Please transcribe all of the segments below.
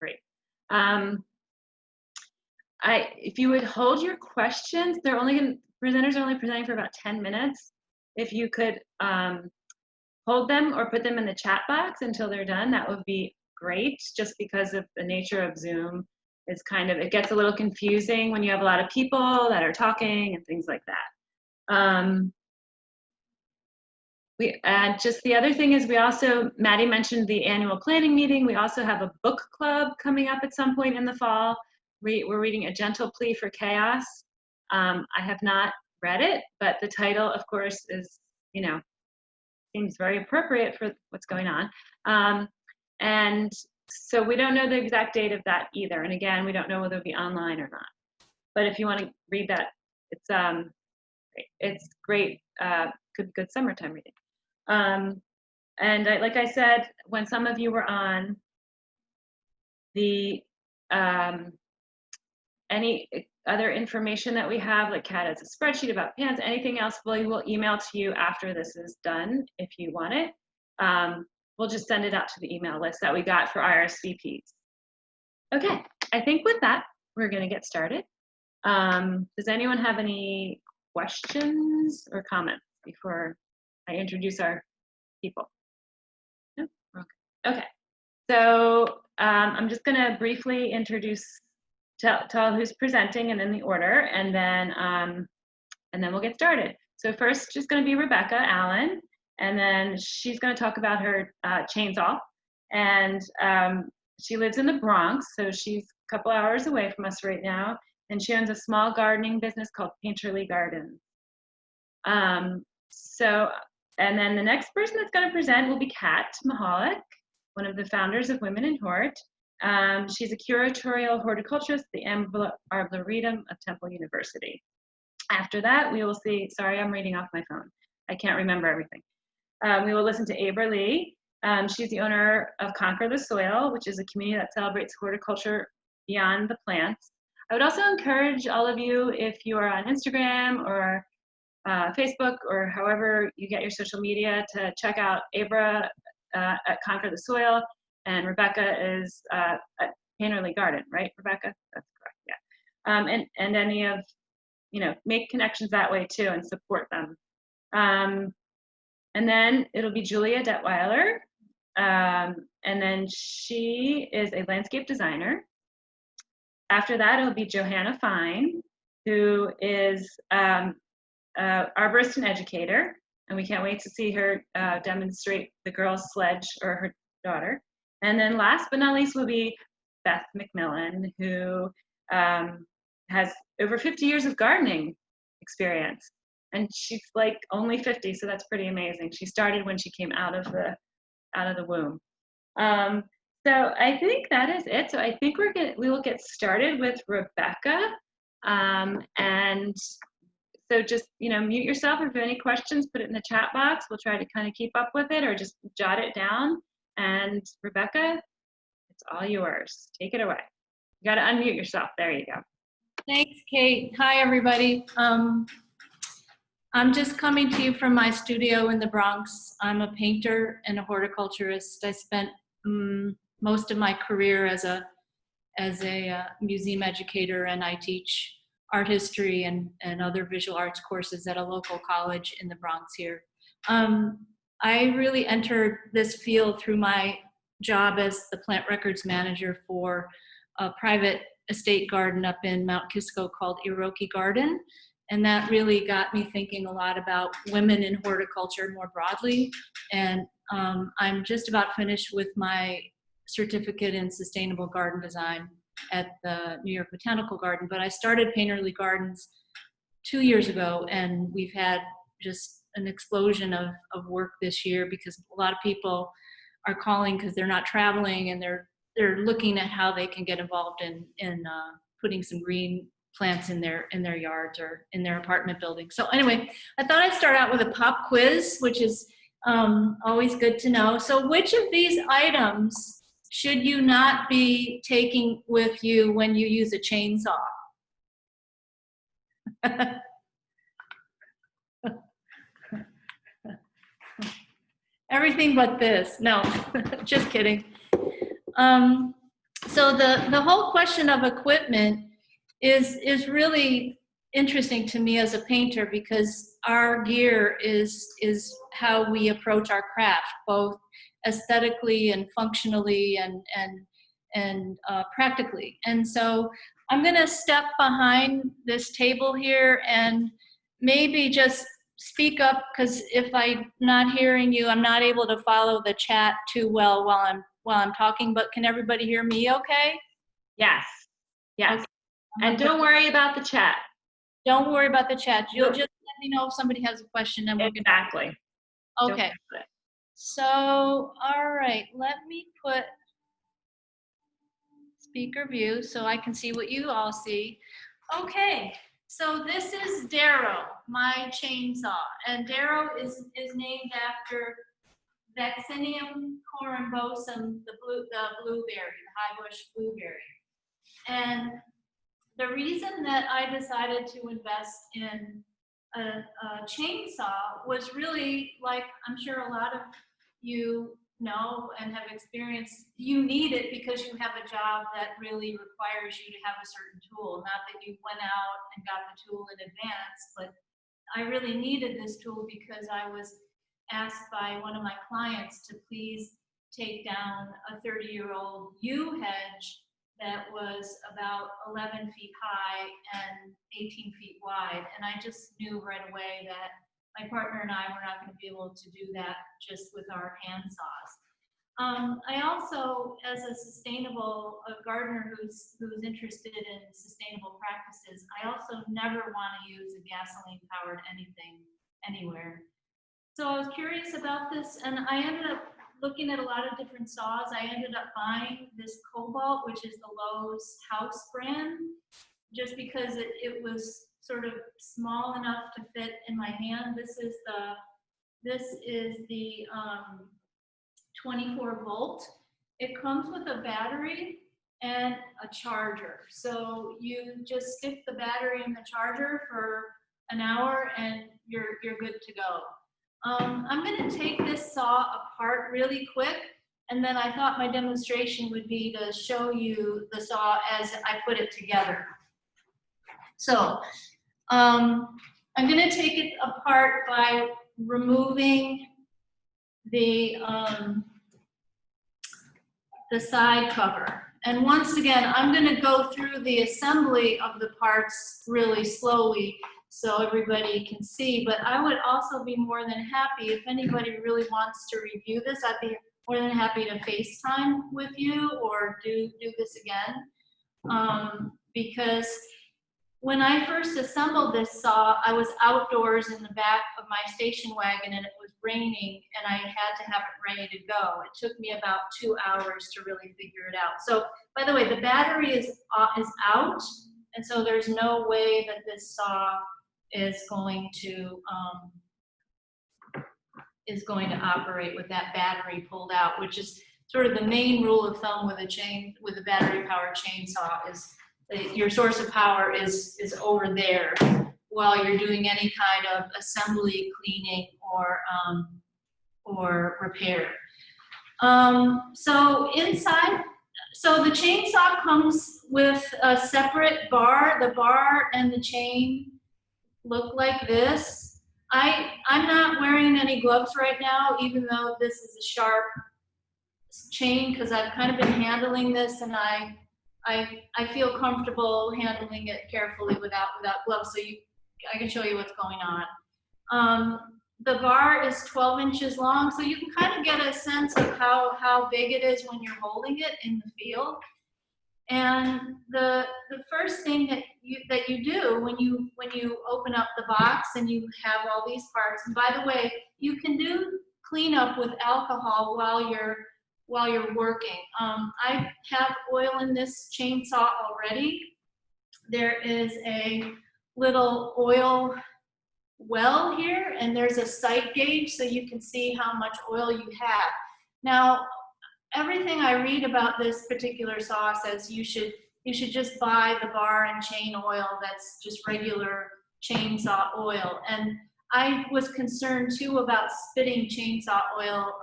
Great. If you would hold your questions, presenters are only presenting for about 10 minutes. If you could hold them or put them in the chat box until they're done, that would be great, just because of the nature of Zoom. It gets a little confusing when you have a lot of people that are talking and things like that. Just the other thing is, Maddie mentioned the annual planning meeting. We also have a book club coming up at some point in the fall. We're reading A Gentle Plea for Chaos. I have not read it, but the title, of course, is, seems very appropriate for what's going on. And so we don't know the exact date of that either. And again, we don't know whether it'll be online or not. But if you want to read that, it's great, good summertime reading. Like I said, when some of you were on, any other information that we have, like Kat has a spreadsheet about pants, anything else, we will email to you after this is done if you want it. We'll just send it out to the email list that we got for RSVPs. Okay, I think with that, we're going to get started. Does anyone have any questions or comments before I introduce our people? No? Okay. So I'm just going to briefly tell who's presenting and in the order, and then we'll get started. So first, just going to be Rebecca Allan, and then she's going to talk about her chainsaw. And she lives in the Bronx, so she's a couple hours away from us right now, and she owns a small gardening business called Painterly Gardens. And then the next person that's going to present will be Kat Meholic, one of the founders of Women in Hort. She's a curatorial horticulturist at the Arboretum of Temple University. After that, we will see, sorry, I'm reading off my phone. I can't remember everything. We will listen to Abra Lee. She's the owner of Conquer the Soil, which is a community that celebrates horticulture beyond the plants. I would also encourage all of you, if you are on Instagram or Facebook or however you get your social media, to check out Abra at Conquer the Soil, and Rebecca is at Painterly Garden, right, Rebecca? That's correct, yeah. And any of, make connections that way too and support them. And then it'll be Julia Detwiler, and then she is a landscape designer. After that, it'll be Johannah Fine, who is arborist and educator, and we can't wait to see her demonstrate the girls' sledge, or her daughter. And then last but not least will be Beth MacMillan, who has over 50 years of gardening experience. And she's like only 50, so that's pretty amazing. She started when she came out of the womb. So I think that is it. So I think we will get started with Rebecca. And so just, mute yourself. If you have any questions, put it in the chat box. We'll try to kind of keep up with it, or just jot it down. And Rebecca, it's all yours. Take it away. You got to unmute yourself. There you go. Thanks, Kate. Hi, everybody. I'm just coming to you from my studio in the Bronx. I'm a painter and a horticulturist. I spent most of my career as a museum educator, and I teach art history and other visual arts courses at a local college in the Bronx here. I really entered this field through my job as the plant records manager for a private estate garden up in Mount Kisco called Iroquois Garden. And that really got me thinking a lot about women in horticulture more broadly. And I'm just about finished with my certificate in sustainable garden design at the New York Botanical Garden. But I started Painterly Gardens 2 years ago, and we've had just an explosion of work this year, because a lot of people are calling because they're not traveling, and they're looking at how they can get involved in putting some green plants in their yards or in their apartment buildings. So anyway, I thought I'd start out with a pop quiz, which is always good to know. So which of these items should you not be taking with you when you use a chainsaw? Everything but this. No, just kidding. So So the whole question of equipment is really interesting to me as a painter, because our gear is how we approach our craft, both aesthetically and functionally and practically. And so I'm going to step behind this table here and maybe just speak up, because if I'm not hearing you, I'm not able to follow the chat too well while I'm talking. But can everybody hear me okay? Yes. Yes. Okay. And don't worry about the chat. Don't worry about the chat. You'll just let me know if somebody has a question, and we're Exactly. gonna. Okay. So, all right, let me put speaker view so I can see what you all see. Okay, so this is Darrow, my chainsaw, and Darrow is named after Vaccinium corymbosum, the blueberry, the high bush blueberry. And the reason that I decided to invest in a chainsaw was really, like I'm sure a lot of you know and have experienced, you need it because you have a job that really requires you to have a certain tool. Not that you went out and got the tool in advance, but I really needed this tool because I was asked by one of my clients to please take down a 30-year-old yew hedge that was about 11 feet high and 18 feet wide. And I just knew right away that my partner and I were not going to be able to do that just with our hand saws. I also, as a sustainable gardener who's interested in sustainable practices, I also never want to use a gasoline-powered anything anywhere. So I was curious about this, and I ended up looking at a lot of different saws. I ended up buying this Cobalt, which is the Lowe's house brand, just because it was sort of small enough to fit in my hand. This is the 24 volt. It comes with a battery and a charger. So you just stick the battery in the charger for an hour and you're good to go. I'm going to take this saw apart really quick, and then I thought my demonstration would be to show you the saw as I put it together. So I'm going to take it apart by removing the side cover. And once again, I'm going to go through the assembly of the parts really slowly so everybody can see, but I would also be more than happy if anybody really wants to review this. I'd be more than happy to FaceTime with you or do this again, because when I first assembled this saw, I was outdoors in the back of my station wagon and it was raining and I had to have it ready to go. It took me about 2 hours to really figure it out. So, by the way, the battery is out, and so there's no way that this saw is going to operate with that battery pulled out, which is sort of the main rule of thumb with a battery-powered chainsaw is your source of power is over there while you're doing any kind of assembly, cleaning, or repair. So inside, so the chainsaw comes with a separate bar. The bar and the chain look like this. I'm not wearing any gloves right now, even though this is a sharp chain, because I've kind of been handling this and I feel comfortable handling it carefully without gloves, so I can show you what's going on. The bar is 12 inches long, so you can kind of get a sense of how big it is when you're holding it in the field. And the first thing that you do when you open up the box and you have all these parts, and by the way, you can do cleanup with alcohol while you're working. I have oil in this chainsaw already. There is a little oil well here, and there's a sight gauge so you can see how much oil you have. Now, everything I read about this particular saw says you should just buy the bar and chain oil that's just regular chainsaw oil. And I was concerned too about spitting chainsaw oil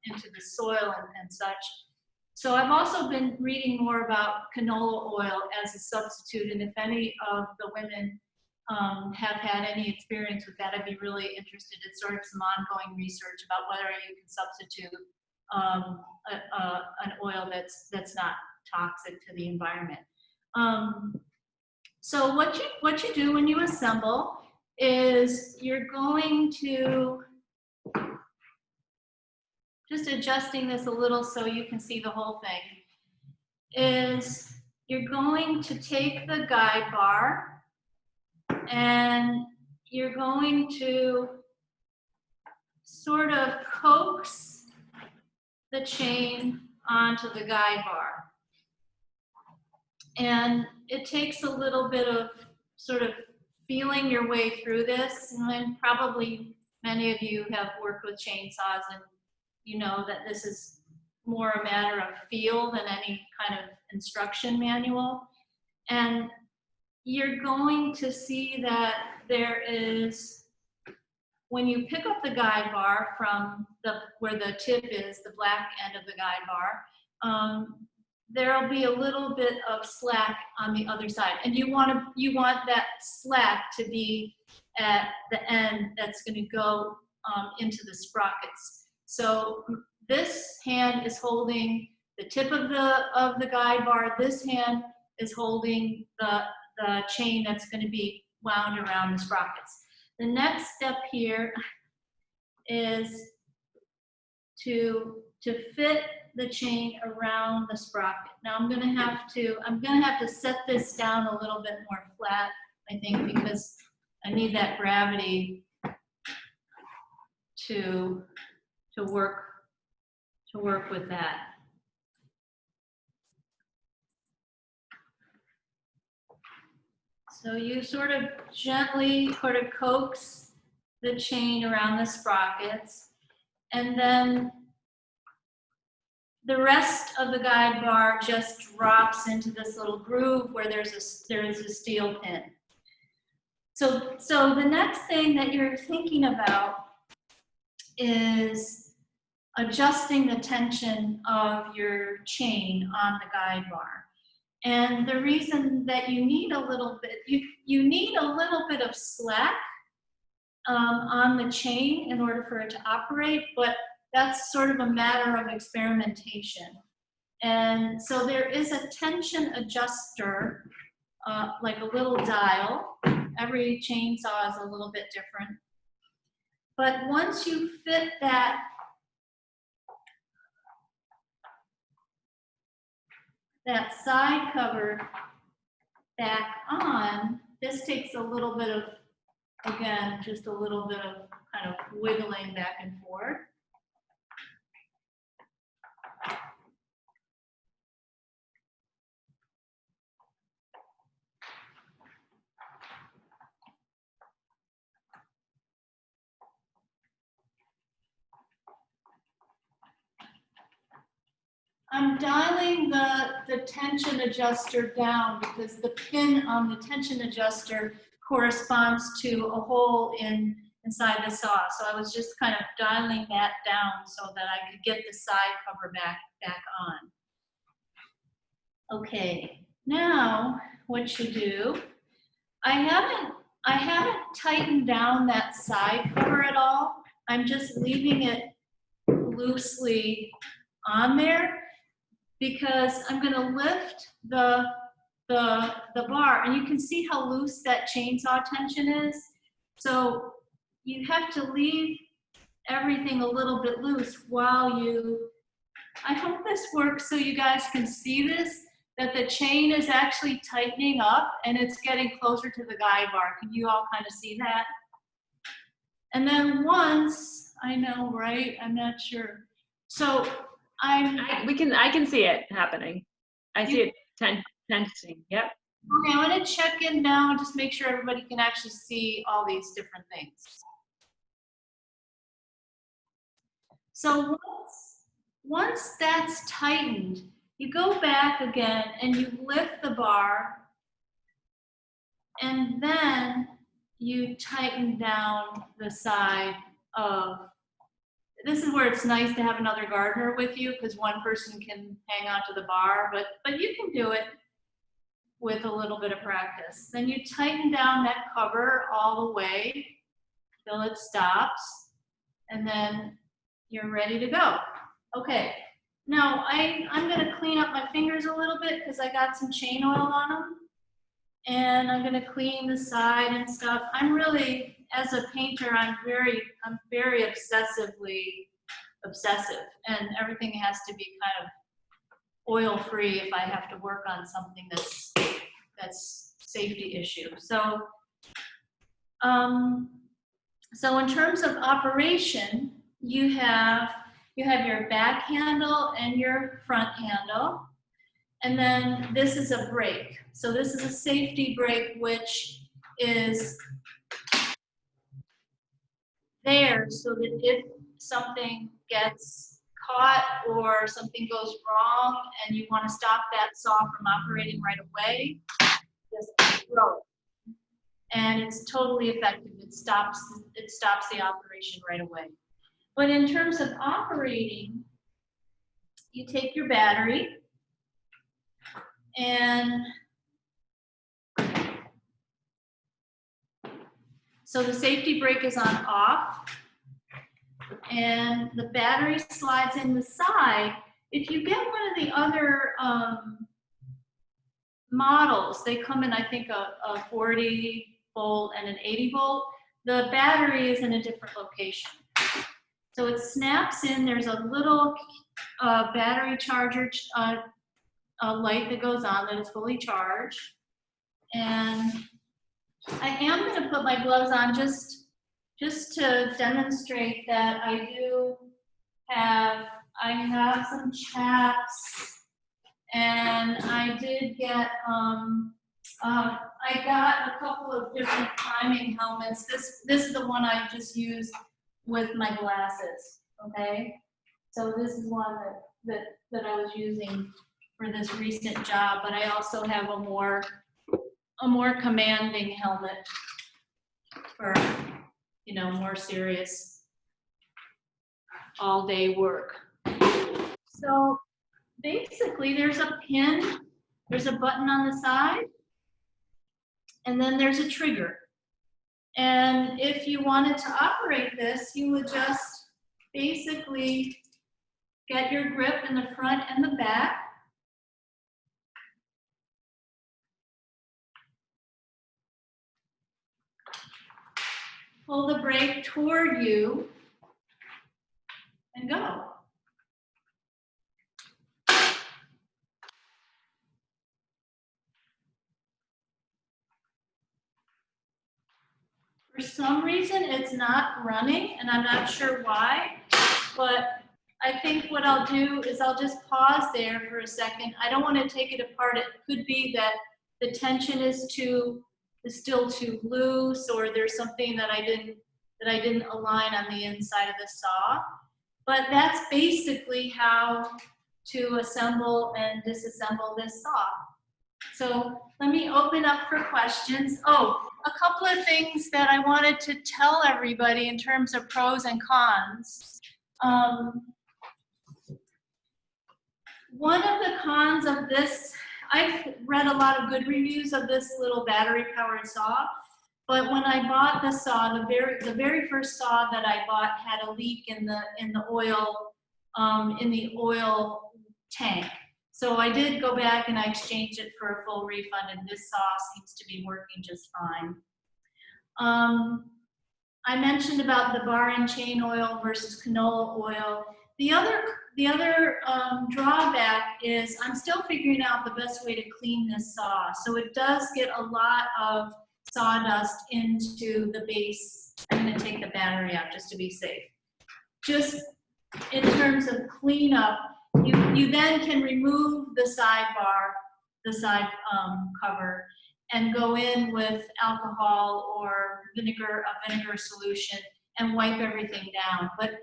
into the soil and such. So I've also been reading more about canola oil as a substitute, and if any of the women have had any experience with that, I'd be really interested in sort of some ongoing research about whether you can substitute an oil that's not toxic to the environment. So what you do when you assemble is you're going to, just adjusting this a little so you can see the whole thing, is you're going to take the guide bar and you're going to sort of coax the chain onto the guide bar. And it takes a little bit of sort of feeling your way through this. And probably many of you have worked with chainsaws and you know that this is more a matter of feel than any kind of instruction manual. And you're going to see that there is, when you pick up the guide bar from where the tip is, the black end of the guide bar, there'll be a little bit of slack on the other side. And you want that slack to be at the end that's going to go into the sprockets. So this hand is holding the tip of the guide bar. This hand is holding the chain that's going to be wound around the sprockets. The next step here is to fit the chain around the sprocket. Now I'm going to have to set this down a little bit more flat, I think, because I need that gravity to work with that. So you sort of gently sort of coax the chain around the sprockets, and then the rest of the guide bar just drops into this little groove where there is a steel pin. So the next thing that you're thinking about is adjusting the tension of your chain on the guide bar. And the reason that you need a little bit, you need a little bit of slack on the chain in order for it to operate, but that's sort of a matter of experimentation. And so there is a tension adjuster, like a little dial. Every chainsaw is a little bit different. But once you fit that side cover back on, this takes a little bit of, again, just a little bit of kind of wiggling back and forth. I'm dialing the tension adjuster down because the pin on the tension adjuster corresponds to a hole inside the saw. So I was just kind of dialing that down so that I could get the side cover back on. Okay, now what you do, I haven't tightened down that side cover at all. I'm just leaving it loosely on there, because I'm going to lift the bar, and you can see how loose that chainsaw tension is. So you have to leave everything a little bit loose while I hope this works so you guys can see this, that the chain is actually tightening up and it's getting closer to the guide bar. Can you all kind of see that? And then once, I know, right? I'm not sure. So I can see it happening. I see it tensing. Yep. Okay, I'm going to check in now and just make sure everybody can actually see all these different things. So once that's tightened, you go back again and you lift the bar, and then you tighten down the side of this is where it's nice to have another gardener with you, because one person can hang on to the bar, but you can do it with a little bit of practice. Then you tighten down that cover all the way till it stops, and then you're ready to go. Okay, now I'm gonna clean up my fingers a little bit because I got some chain oil on them. And I'm gonna clean the side and stuff. I'm really, as a painter, I'm very obsessive, and everything has to be kind of oil-free if I have to work on something that's safety issue. So, so in terms of operation, you have your back handle and your front handle. And then this is a brake. So this is a safety brake, which is there so that if something gets caught or something goes wrong and you want to stop that saw from operating right away, just throw it. And it's totally effective. It stops the operation right away. But in terms of operating, you take your battery, and so the safety brake is on off, and the battery slides in the side. If you get one of the other models, they come in, I think, a 40 volt and an 80 volt. The battery is in a different location. So it snaps in. There's a little battery charger a light that goes on that is fully charged. And I am going to put my gloves on just to demonstrate that I have some chaps, and I did get I got a couple of different climbing helmets. This is the one I just used with my glasses. Okay, so this is one that I was using for this recent job, but I also have a more commanding helmet for, you know, more serious all-day work. So basically there's a pin, there's a button on the side, and then there's a trigger. And if you wanted to operate this, you would just basically get your grip in the front and the back. Pull the brake toward you and go. For some reason, it's not running, and I'm not sure why, but I think what I'll do is I'll just pause there for a second. I don't want to take it apart. It could be that the tension is still too loose, or there's something that I didn't align on the inside of the saw. But that's basically how to assemble and disassemble this saw. So let me open up for questions. Oh, a couple of things that I wanted to tell everybody in terms of pros and cons. One of the cons of this, I've read a lot of good reviews of this little battery-powered saw, but when I bought the saw, the very first saw that I bought had a leak in the oil tank. So I did go back and I exchanged it for a full refund, and this saw seems to be working just fine. I mentioned about the bar and chain oil versus canola oil. The other drawback is I'm still figuring out the best way to clean this saw. So it does get a lot of sawdust into the base. I'm going to take the battery out just to be safe. Just in terms of cleanup, you then can remove the sidebar, the side cover, and go in with alcohol or a vinegar solution and wipe everything down. But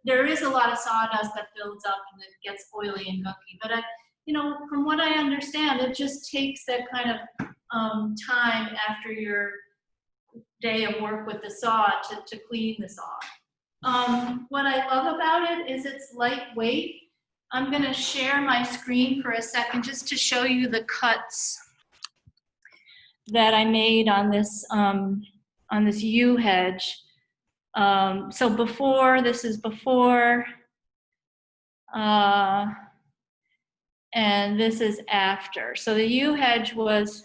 there is a lot of sawdust that builds up and it gets oily and gunky. But from what I understand, it just takes that kind of time after your day of work with the saw to clean the saw. What I love about it is it's lightweight. I'm going to share my screen for a second just to show you the cuts that I made on this U hedge. So before, this is before, and this is after. So the U hedge was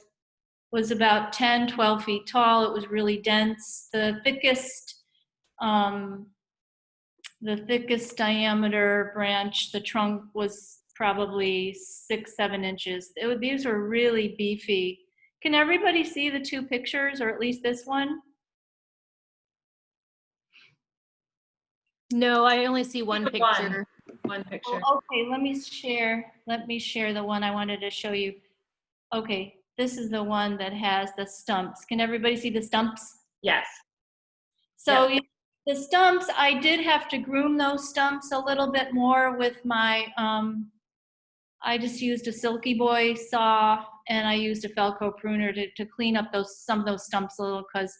about 10, 12 feet tall. It was really dense. The thickest diameter branch, the trunk was probably 6, 7 inches. These were really beefy. Can everybody see the two pictures, or at least this one? No, I only see one picture. One picture. Oh, okay, let me share the one I wanted to show you. Okay, this is the one that has the stumps. Can everybody see the stumps? Yes. So the stumps, I did have to groom those stumps a little bit more with my, I just used a Silky Boy saw, and I used a Felco pruner to clean up some of those stumps a little, because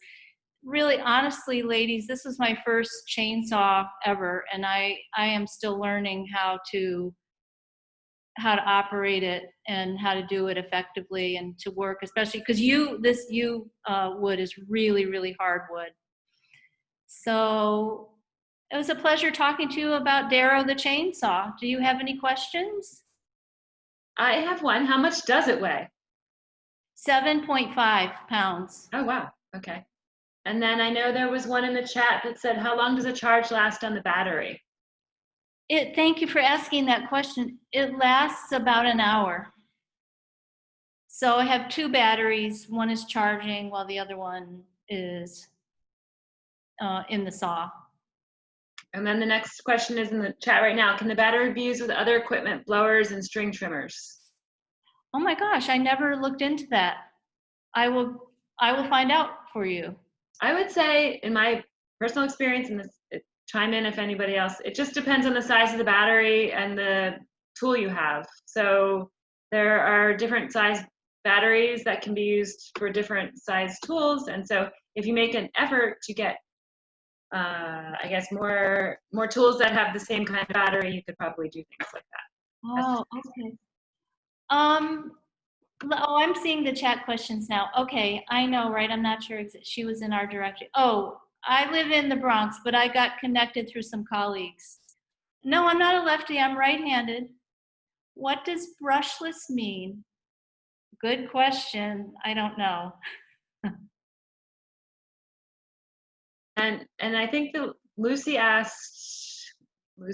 really, honestly, ladies, this was my first chainsaw ever, and I am still learning how to operate it and how to do it effectively and to work, especially because this wood is really, really hard wood. So it was a pleasure talking to you about Darrow the chainsaw. Do you have any questions? I have one. How much does it weigh? 7.5 pounds. Oh, wow. Okay. And then I know there was one in the chat that said, how long does a charge last on the battery? Thank you for asking that question. It lasts about an hour. So I have 2 batteries. One is charging while the other one is in the saw. And then the next question is in the chat right now. Can the battery be used with other equipment, blowers and string trimmers? Oh my gosh, I never looked into that. I will find out for you. I would say, in my personal experience, and this, chime in if anybody else, it just depends on the size of the battery and the tool you have. So there are different size batteries that can be used for different size tools. And so if you make an effort to get, I guess, more tools that have the same kind of battery, you could probably do things like that. Oh, okay. Oh, I'm seeing the chat questions now. Okay, I know, right? I'm not sure. She was in our directory. Oh, I live in the Bronx, but I got connected through some colleagues. No, I'm not a lefty. I'm right-handed. What does brushless mean? Good question. I don't know. And I think that Lucy asked, how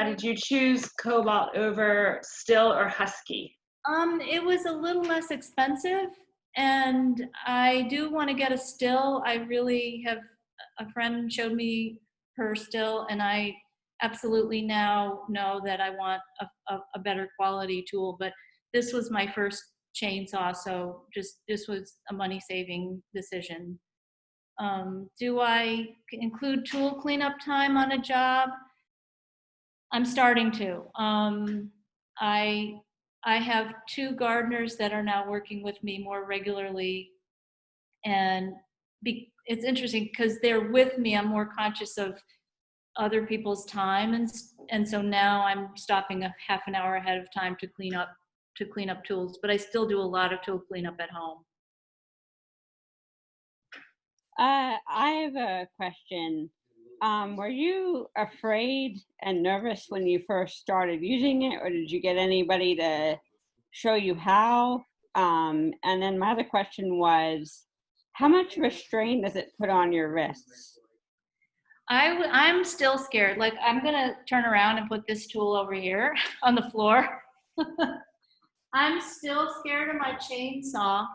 did you choose Cobalt over Still or Husky? It was a little less expensive, and I do want to get a Still. I really have, a friend showed me her Still, and I absolutely now know that I want a better quality tool, but this was my first chainsaw, so this was a money-saving decision. Do I include tool cleanup time on a job? I'm starting to. I have 2 gardeners that are now working with me more regularly, and it's interesting because they're with me. I'm more conscious of other people's time, and so now I'm stopping a half an hour ahead of time to clean up tools. But I still do a lot of tool cleanup at home. I have a question. Were you afraid and nervous when you first started using it, or did you get anybody to show you how? And then my other question was, how much of a strain does it put on your wrists? I'm still scared. Like, I'm gonna turn around and put this tool over here on the floor. I'm still scared of my chainsaw.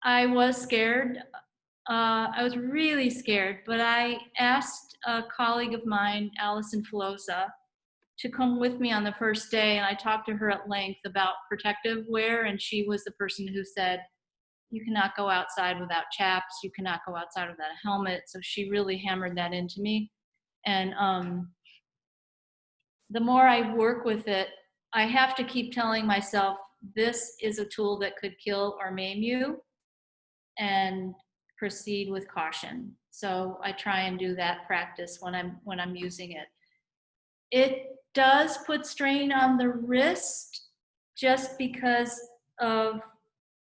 I was scared. I was really scared, but I asked a colleague of mine, Allison Filosa, to come with me on the first day, and I talked to her at length about protective wear, and she was the person who said, you cannot go outside without chaps, you cannot go outside without a helmet, so she really hammered that into me. And the more I work with it, I have to keep telling myself, this is a tool that could kill or maim you, and proceed with caution. So I try and do that practice when I'm using it. It does put strain on the wrist just because of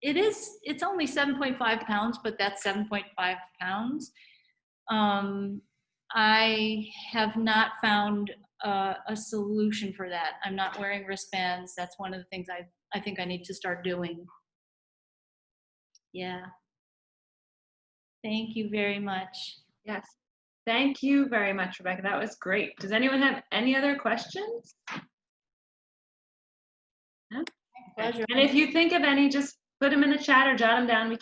it's only 7.5 pounds, but that's 7.5 pounds. I have not found a solution for that. I'm not wearing wristbands. That's one of the things I think I need to start doing. Yeah. Thank you very much. Yes. Thank you very much, Rebecca. That was great. Does anyone have any other questions? No? Pleasure. And if you think of any, just put them in the chat or jot them down.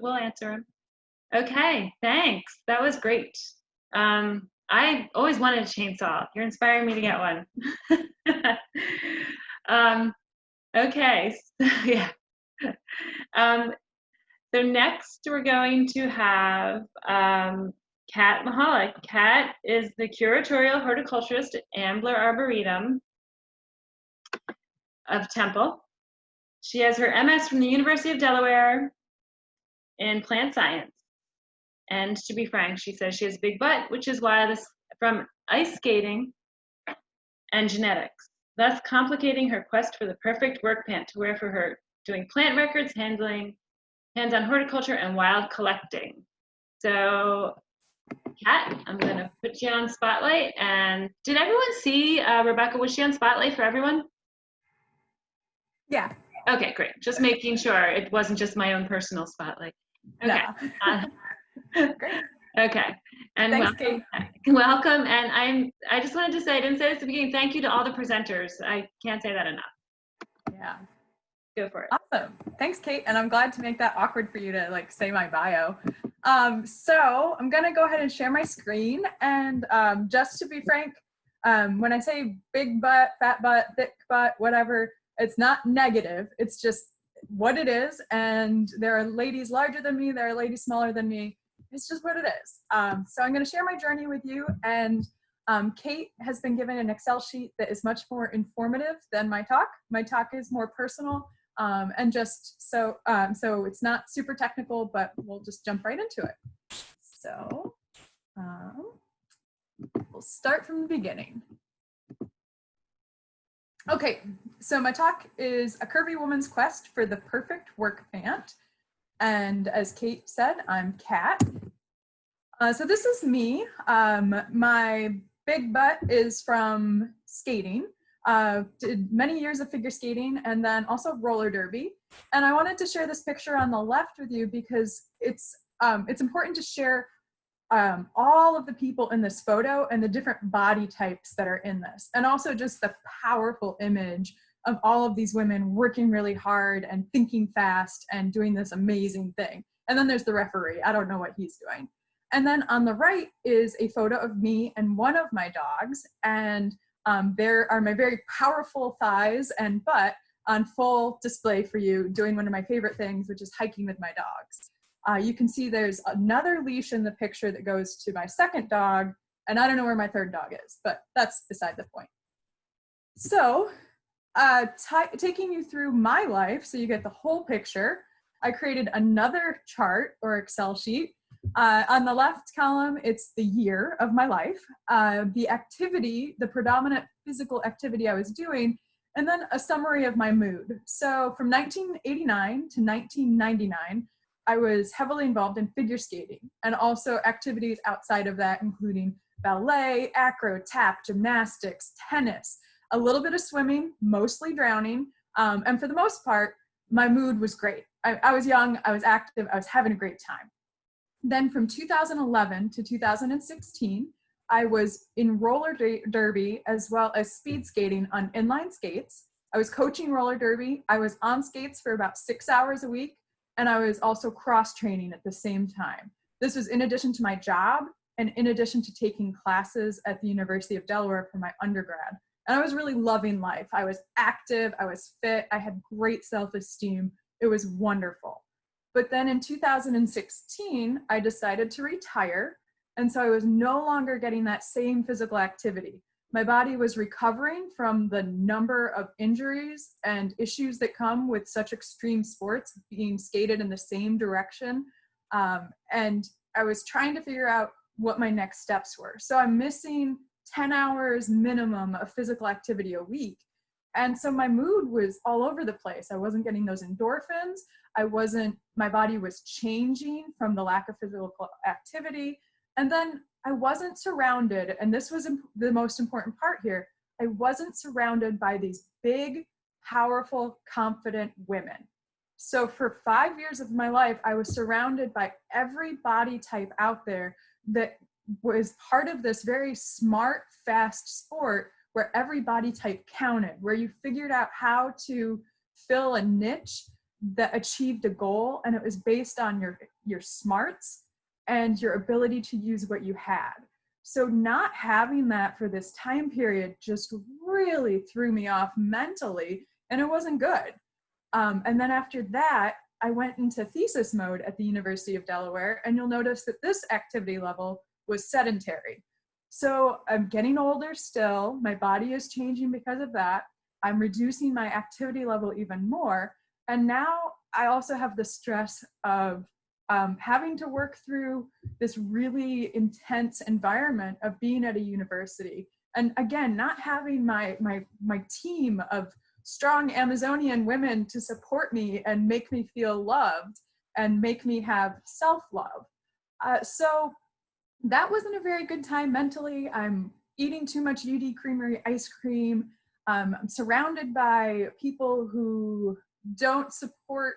We'll answer them. Okay, thanks. That was great. I always wanted a chainsaw. You're inspiring me to get one. Okay, so, yeah. So next we're going to have Kat Meholic. Kat is the curatorial horticulturist at Ambler Arboretum of Temple. She has her MS from the University of Delaware in plant science. And to be frank, she says she has a big butt, which is why this from ice skating and genetics, thus complicating her quest for the perfect work pant to wear for her doing plant records, handling hands-on horticulture, and wild collecting. So, Kat, I'm going to put you on Spotlight. And did everyone see Rebecca? Was she on Spotlight for everyone? Yeah. Okay, great. Just making sure it wasn't just my own personal Spotlight. Okay. No. Great. Okay. And Thanks, welcome, Kate. welcome. And I just wanted to say, I didn't say this at the beginning, thank you to all the presenters. I can't say that enough. Yeah. Go for it. Awesome. Thanks, Kate. And I'm glad to make that awkward for you to like say my bio. So I'm going to go ahead and share my screen. And just to be frank, when I say big butt, fat butt, thick butt, whatever, it's not negative. It's just what it is. And there are ladies larger than me. There are ladies smaller than me. It's just what it is. So I'm going to share my journey with you. And Kate has been given an Excel sheet that is much more informative than my talk. My talk is more personal. And just so it's not super technical, but we'll just jump right into it. So we'll start from the beginning. Okay, so my talk is A Curvy Woman's Quest for the Perfect Work Pant. And as Kate said, I'm Kat. So this is me. My big butt is from skating. Did many years of figure skating and then also roller derby. And I wanted to share this picture on the left with you because it's important to share all of the people in this photo and the different body types that are in this. And also just the powerful image of all of these women working really hard and thinking fast and doing this amazing thing. And then there's the referee. I don't know what he's doing. And then on the right is a photo of me and one of my dogs. And there are my very powerful thighs and butt on full display for you, doing one of my favorite things, which is hiking with my dogs. You can see there's another leash in the picture that goes to my second dog, and I don't know where my third dog is, but that's beside the point. So taking you through my life, so you get the whole picture, I created another chart or Excel sheet. On the left column, it's the year of my life, the activity, the predominant physical activity I was doing, and then a summary of my mood. So from 1989 to 1999, I was heavily involved in figure skating and also activities outside of that, including ballet, acro, tap, gymnastics, tennis, a little bit of swimming, mostly drowning. And for the most part, my mood was great. I was young, I was active, I was having a great time. Then from 2011 to 2016, I was in roller derby as well as speed skating on inline skates. I was coaching roller derby. I was on skates for about 6 hours a week. And I was also cross training at the same time. This was in addition to my job and in addition to taking classes at the University of Delaware for my undergrad. And I was really loving life. I was active, I was fit, I had great self-esteem. It was wonderful. But then in 2016, I decided to retire. And so I was no longer getting that same physical activity. My body was recovering from the number of injuries and issues that come with such extreme sports being skated in the same direction And I was trying to figure out what my next steps were. So I'm missing 10 hours minimum of physical activity a week. And so my mood was all over the place. I wasn't getting those endorphins. My body was changing from the lack of physical activity. And then I wasn't surrounded, and this was the most important part here, I wasn't surrounded by these big, powerful, confident women. So for 5 years of my life, I was surrounded by every body type out there that was part of this very smart, fast sport where every body type counted, where you figured out how to fill a niche that achieved a goal, and it was based on your smarts and your ability to use what you had. So not having that for this time period just really threw me off mentally, and it wasn't good. And then after that, I went into thesis mode at the University of Delaware, and you'll notice that this activity level was sedentary. So I'm getting older still, my body is changing because of that. I'm reducing my activity level even more. And now I also have the stress of having to work through this really intense environment of being at a university. And again, not having my team of strong Amazonian women to support me and make me feel loved and make me have self-love. So that wasn't a very good time mentally. I'm eating too much UD Creamery ice cream. I'm surrounded by people who don't support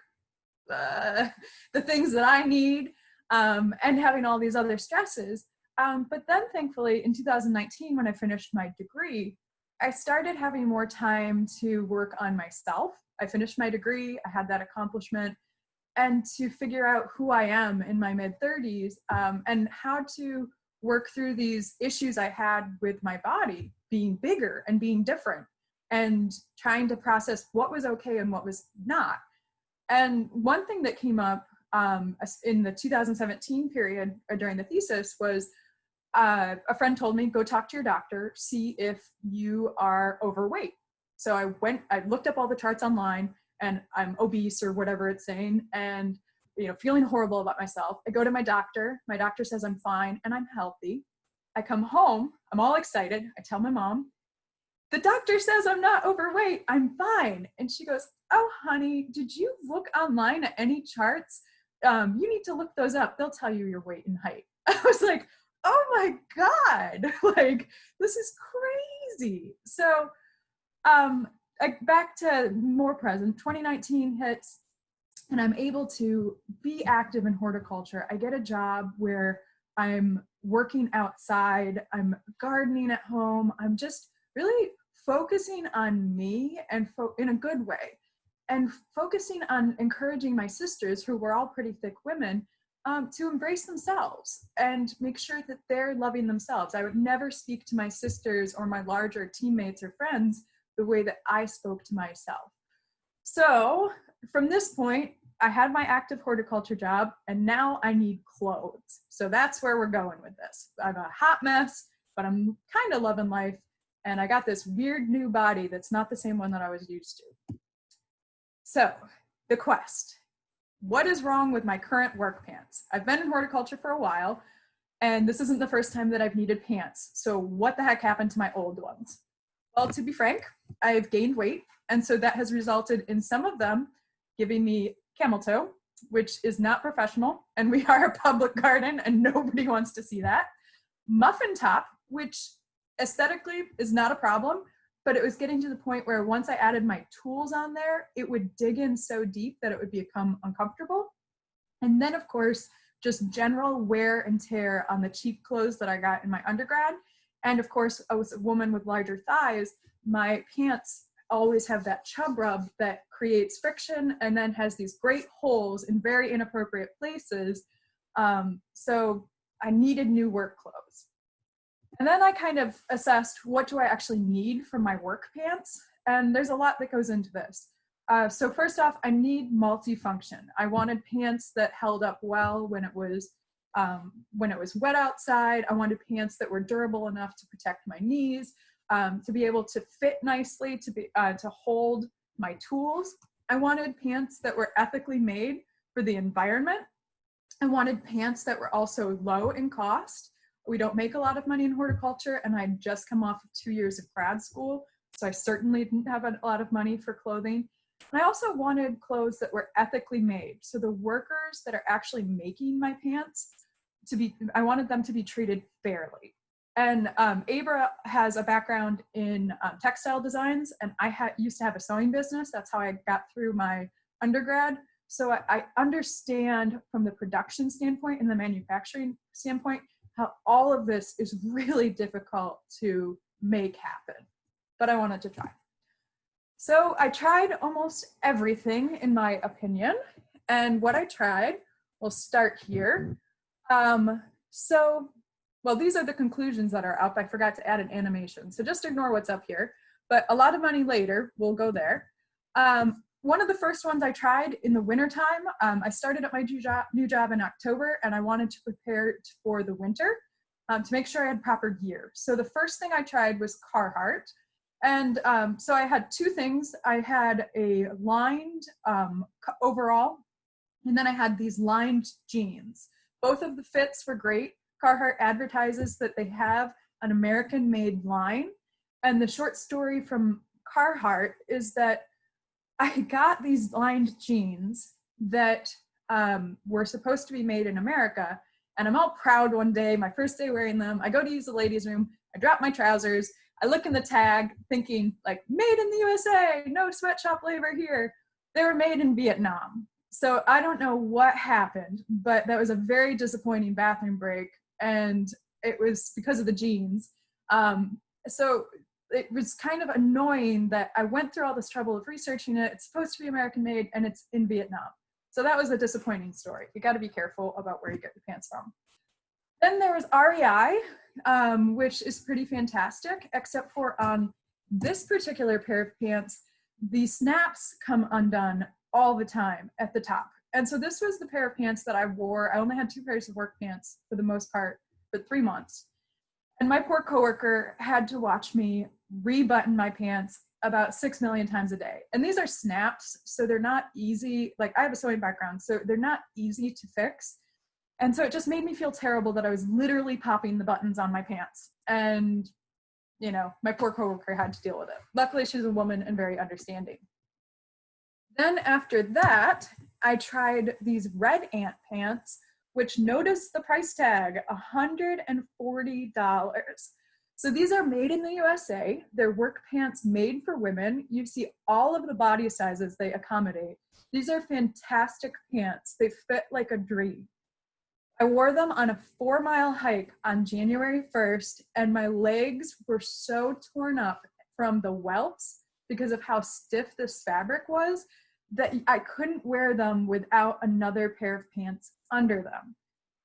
the things that I need, and having all these other stresses. But then thankfully in 2019, when I finished my degree, I started having more time to work on myself. I finished my degree, I had that accomplishment, and to figure out who I am in my mid-30s, and how to work through these issues I had with my body being bigger and being different, and trying to process what was okay and what was not. And one thing that came up in the 2017 period during the thesis was a friend told me, go talk to your doctor, see if you are overweight. So I looked up all the charts online, and I'm obese or whatever it's saying, and feeling horrible about myself. I go to my doctor says I'm fine and I'm healthy. I come home, I'm all excited. I tell my mom, the doctor says I'm not overweight, I'm fine. And she goes, oh honey, did you look online at any charts? You need to look those up. They'll tell you your weight and height. I was like, oh my God, like this is crazy. So back to more present, 2019 hits, and I'm able to be active in horticulture. I get a job where I'm working outside, I'm gardening at home, I'm just really focusing on me, and in a good way, and focusing on encouraging my sisters, who were all pretty thick women, to embrace themselves and make sure that they're loving themselves. I would never speak to my sisters or my larger teammates or friends the way that I spoke to myself. So from this point, I had my active horticulture job, and now I need clothes. So that's where we're going with this. I'm a hot mess, but I'm kind of loving life. And I got this weird new body that's not the same one that I was used to. So the quest. What is wrong with my current work pants? I've been in horticulture for a while, and this isn't the first time that I've needed pants. So what the heck happened to my old ones? Well, to be frank, I've gained weight, and so that has resulted in some of them giving me camel toe, which is not professional, and we are a public garden and nobody wants to see that. Muffin top, which aesthetically is not a problem, but it was getting to the point where once I added my tools on there, it would dig in so deep that it would become uncomfortable. And then of course, just general wear and tear on the cheap clothes that I got in my undergrad. And of course, I was a woman with larger thighs, my pants always have that chub rub that creates friction and then has these great holes in very inappropriate places. So I needed new work clothes. And then I kind of assessed, what do I actually need for my work pants? And there's a lot that goes into this. So first off, I need multifunction. I wanted pants that held up well when it was wet outside. I wanted pants that were durable enough to protect my knees, to be able to fit nicely, to hold my tools. I wanted pants that were ethically made for the environment. I wanted pants that were also low in cost. We don't make a lot of money in horticulture, and I'd just come off of 2 years of grad school, so I certainly didn't have a lot of money for clothing. And I also wanted clothes that were ethically made. So the workers that are actually making my pants, I wanted them to be treated fairly. And Abra has a background in textile designs, and I used to have a sewing business. That's how I got through my undergrad. So I understand from the production standpoint and the manufacturing standpoint how all of this is really difficult to make happen. But I wanted to try. So I tried almost everything, in my opinion. And what I tried, we'll start here. Well, these are the conclusions that are up. I forgot to add an animation, so just ignore what's up here. But a lot of money later, we'll go there. One of the first ones I tried in the wintertime, I started at my new job in October, and I wanted to prepare for the winter to make sure I had proper gear. So the first thing I tried was Carhartt. And so I had two things. I had a lined overall, and then I had these lined jeans. Both of the fits were great. Carhartt advertises that they have an American-made line. And the short story from Carhartt is that I got these lined jeans that were supposed to be made in America. And I'm all proud one day, my first day wearing them. I go to use the ladies' room. I drop my trousers. I look in the tag thinking, like, made in the USA, no sweatshop labor here. They were made in Vietnam. So I don't know what happened, but that was a very disappointing bathroom break. And it was because of the jeans. So it was kind of annoying that I went through all this trouble of researching it. It's supposed to be American made, and it's in Vietnam. So that was a disappointing story. You got to be careful about where you get your pants from. Then there was REI, which is pretty fantastic, except for on this particular pair of pants, the snaps come undone all the time at the top. And so this was the pair of pants that I wore. I only had 2 pairs of work pants for the most part for 3 months. And my poor coworker had to watch me rebutton my pants about 6 million times a day. And these are snaps, so they're not easy. Like, I have a sewing background, so they're not easy to fix. And so it just made me feel terrible that I was literally popping the buttons on my pants. And, you know, my poor coworker had to deal with it. Luckily, she's a woman and very understanding. Then after that, I tried these red ant pants, which notice the price tag, $140. So these are made in the USA. They're work pants made for women. You see all of the body sizes they accommodate. These are fantastic pants. They fit like a dream. I wore them on a 4-mile hike on January 1st, and my legs were so torn up from the welts because of how stiff this fabric was that I couldn't wear them without another pair of pants under them.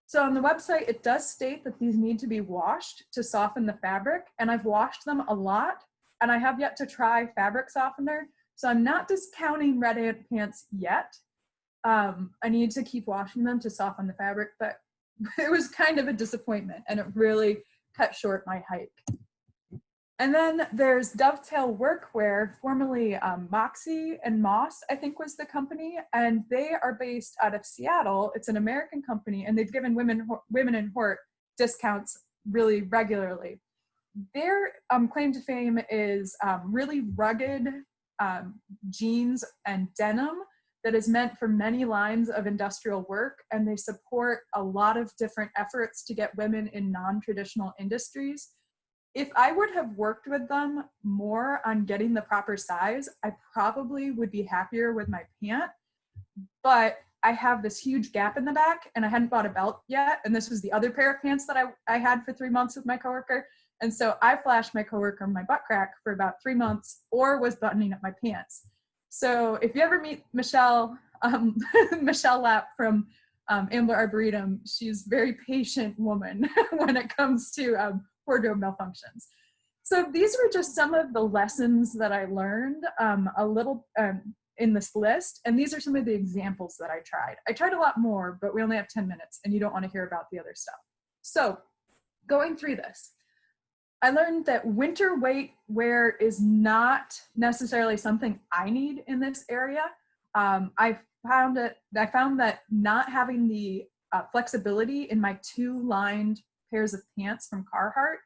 So on the website, it does state that these need to be washed to soften the fabric, and I've washed them a lot, and I have yet to try fabric softener, so I'm not discounting red ant pants yet. I need to keep washing them to soften the fabric, but it was kind of a disappointment, and it really cut short my hike. And then there's Dovetail Workwear, formerly Moxie and Moss, I think was the company, and they are based out of Seattle. It's an American company, and they've given women in hort discounts really regularly. Their claim to fame is really rugged jeans and denim that is meant for many lines of industrial work, and they support a lot of different efforts to get women in non-traditional industries. If I would have worked with them more on getting the proper size, I probably would be happier with my pant, but I have this huge gap in the back and I hadn't bought a belt yet, and this was the other pair of pants that I had for 3 months with my coworker, and so I flashed my coworker my butt crack for about 3 months or was buttoning up my pants. So if you ever meet Michelle, Michelle Lapp from Ambler Arboretum, she's a very patient woman when it comes to wardrobe malfunctions. So these were just some of the lessons that I learned a little in this list, and these are some of the examples that I tried. I tried a lot more, but we only have 10 minutes and you don't want to hear about the other stuff. So going through this, I learned that winter weight wear is not necessarily something I need in this area. I found that not having the flexibility in my 2 lined pairs of pants from Carhartt.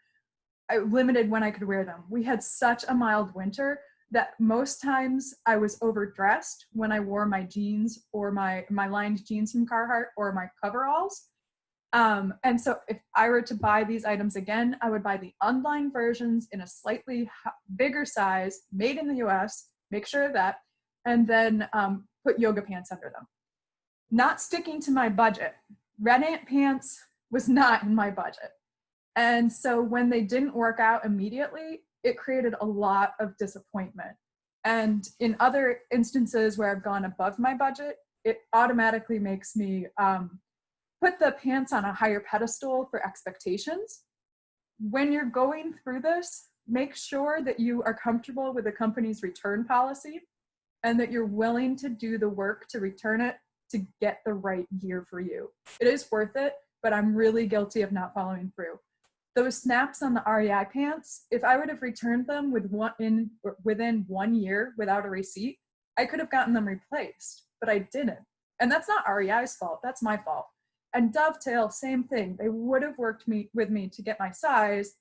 I limited when I could wear them. We had such a mild winter that most times I was overdressed when I wore my jeans or my lined jeans from Carhartt or my coveralls. And so if I were to buy these items again, I would buy the unlined versions in a slightly bigger size, made in the US, make sure of that, and then put yoga pants under them. Not sticking to my budget. Red Ant pants was not in my budget. And so when they didn't work out immediately, it created a lot of disappointment. And in other instances where I've gone above my budget, it automatically makes me put the pants on a higher pedestal for expectations. When you're going through this, make sure that you are comfortable with the company's return policy and that you're willing to do the work to return it to get the right gear for you. It is worth it, but I'm really guilty of not following through. Those snaps on the REI pants, if I would have returned them within 1 year without a receipt, I could have gotten them replaced, but I didn't. And that's not REI's fault, that's my fault. And Dovetail, same thing. They would have worked with me to get my size,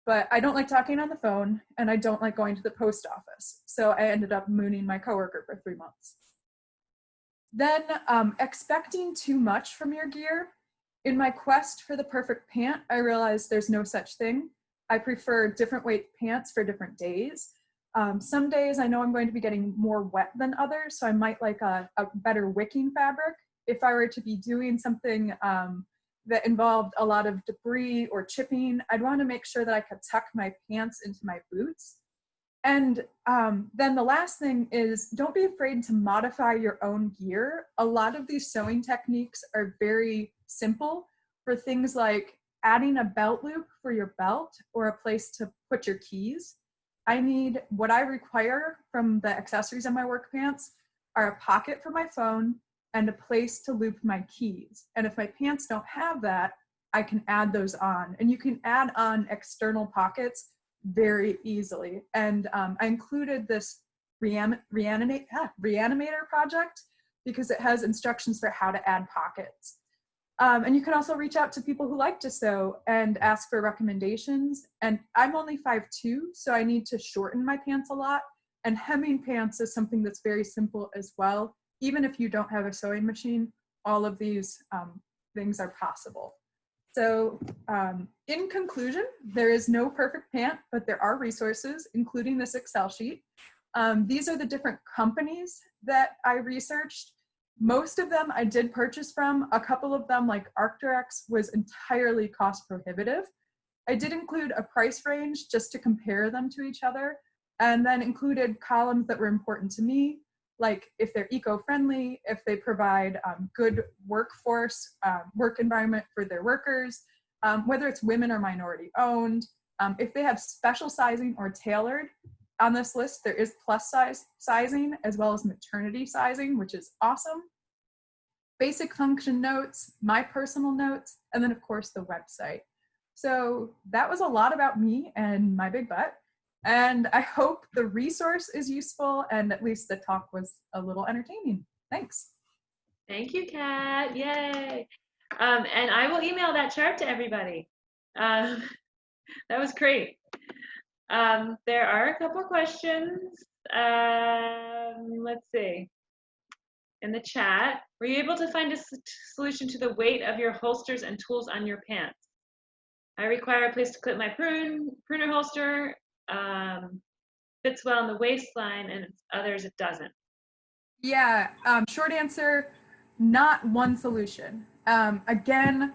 but I don't like talking on the phone and I don't like going to the post office. So I ended up mooning my coworker for 3 months. Then expecting too much from your gear. In my quest for the perfect pant, I realized there's no such thing. I prefer different weight pants for different days. Some days I know I'm going to be getting more wet than others, so I might like a better wicking fabric. If I were to be doing something that involved a lot of debris or chipping, I'd want to make sure that I could tuck my pants into my boots. And then the last thing is, don't be afraid to modify your own gear. A lot of these sewing techniques are very simple for things like adding a belt loop for your belt or a place to put your keys. What I require from the accessories on my work pants are a pocket for my phone and a place to loop my keys. And if my pants don't have that, I can add those on. And you can add on external pockets very easily. And I included this Reanimator project because it has instructions for how to add pockets. And you can also reach out to people who like to sew and ask for recommendations. And I'm only 5'2", so I need to shorten my pants a lot. And hemming pants is something that's very simple as well. Even if you don't have a sewing machine, all of these things are possible. So in conclusion, there is no perfect pant, but there are resources, including this Excel sheet. These are the different companies that I researched. Most of them I did purchase from. A couple of them, like Arc'teryx, was entirely cost prohibitive. I did include a price range just to compare them to each other, and then included columns that were important to me, like if they're eco-friendly, if they provide good workforce, work environment for their workers, whether it's women or minority owned, if they have special sizing or tailored. On this list, there is plus size sizing as well as maternity sizing, which is awesome. Basic function notes, my personal notes, and then of course the website. So that was a lot about me and my big butt. And I hope the resource is useful and at least the talk was a little entertaining. Thanks. Thank you, Kat. Yay. And I will email that chart to everybody. That was great. There are a couple questions. Let's see. In the chat, were you able to find a solution to the weight of your holsters and tools on your pants? I require a place to clip my pruner holster. Fits well in the waistline, and others it doesn't. Yeah, short answer, not one solution. Again,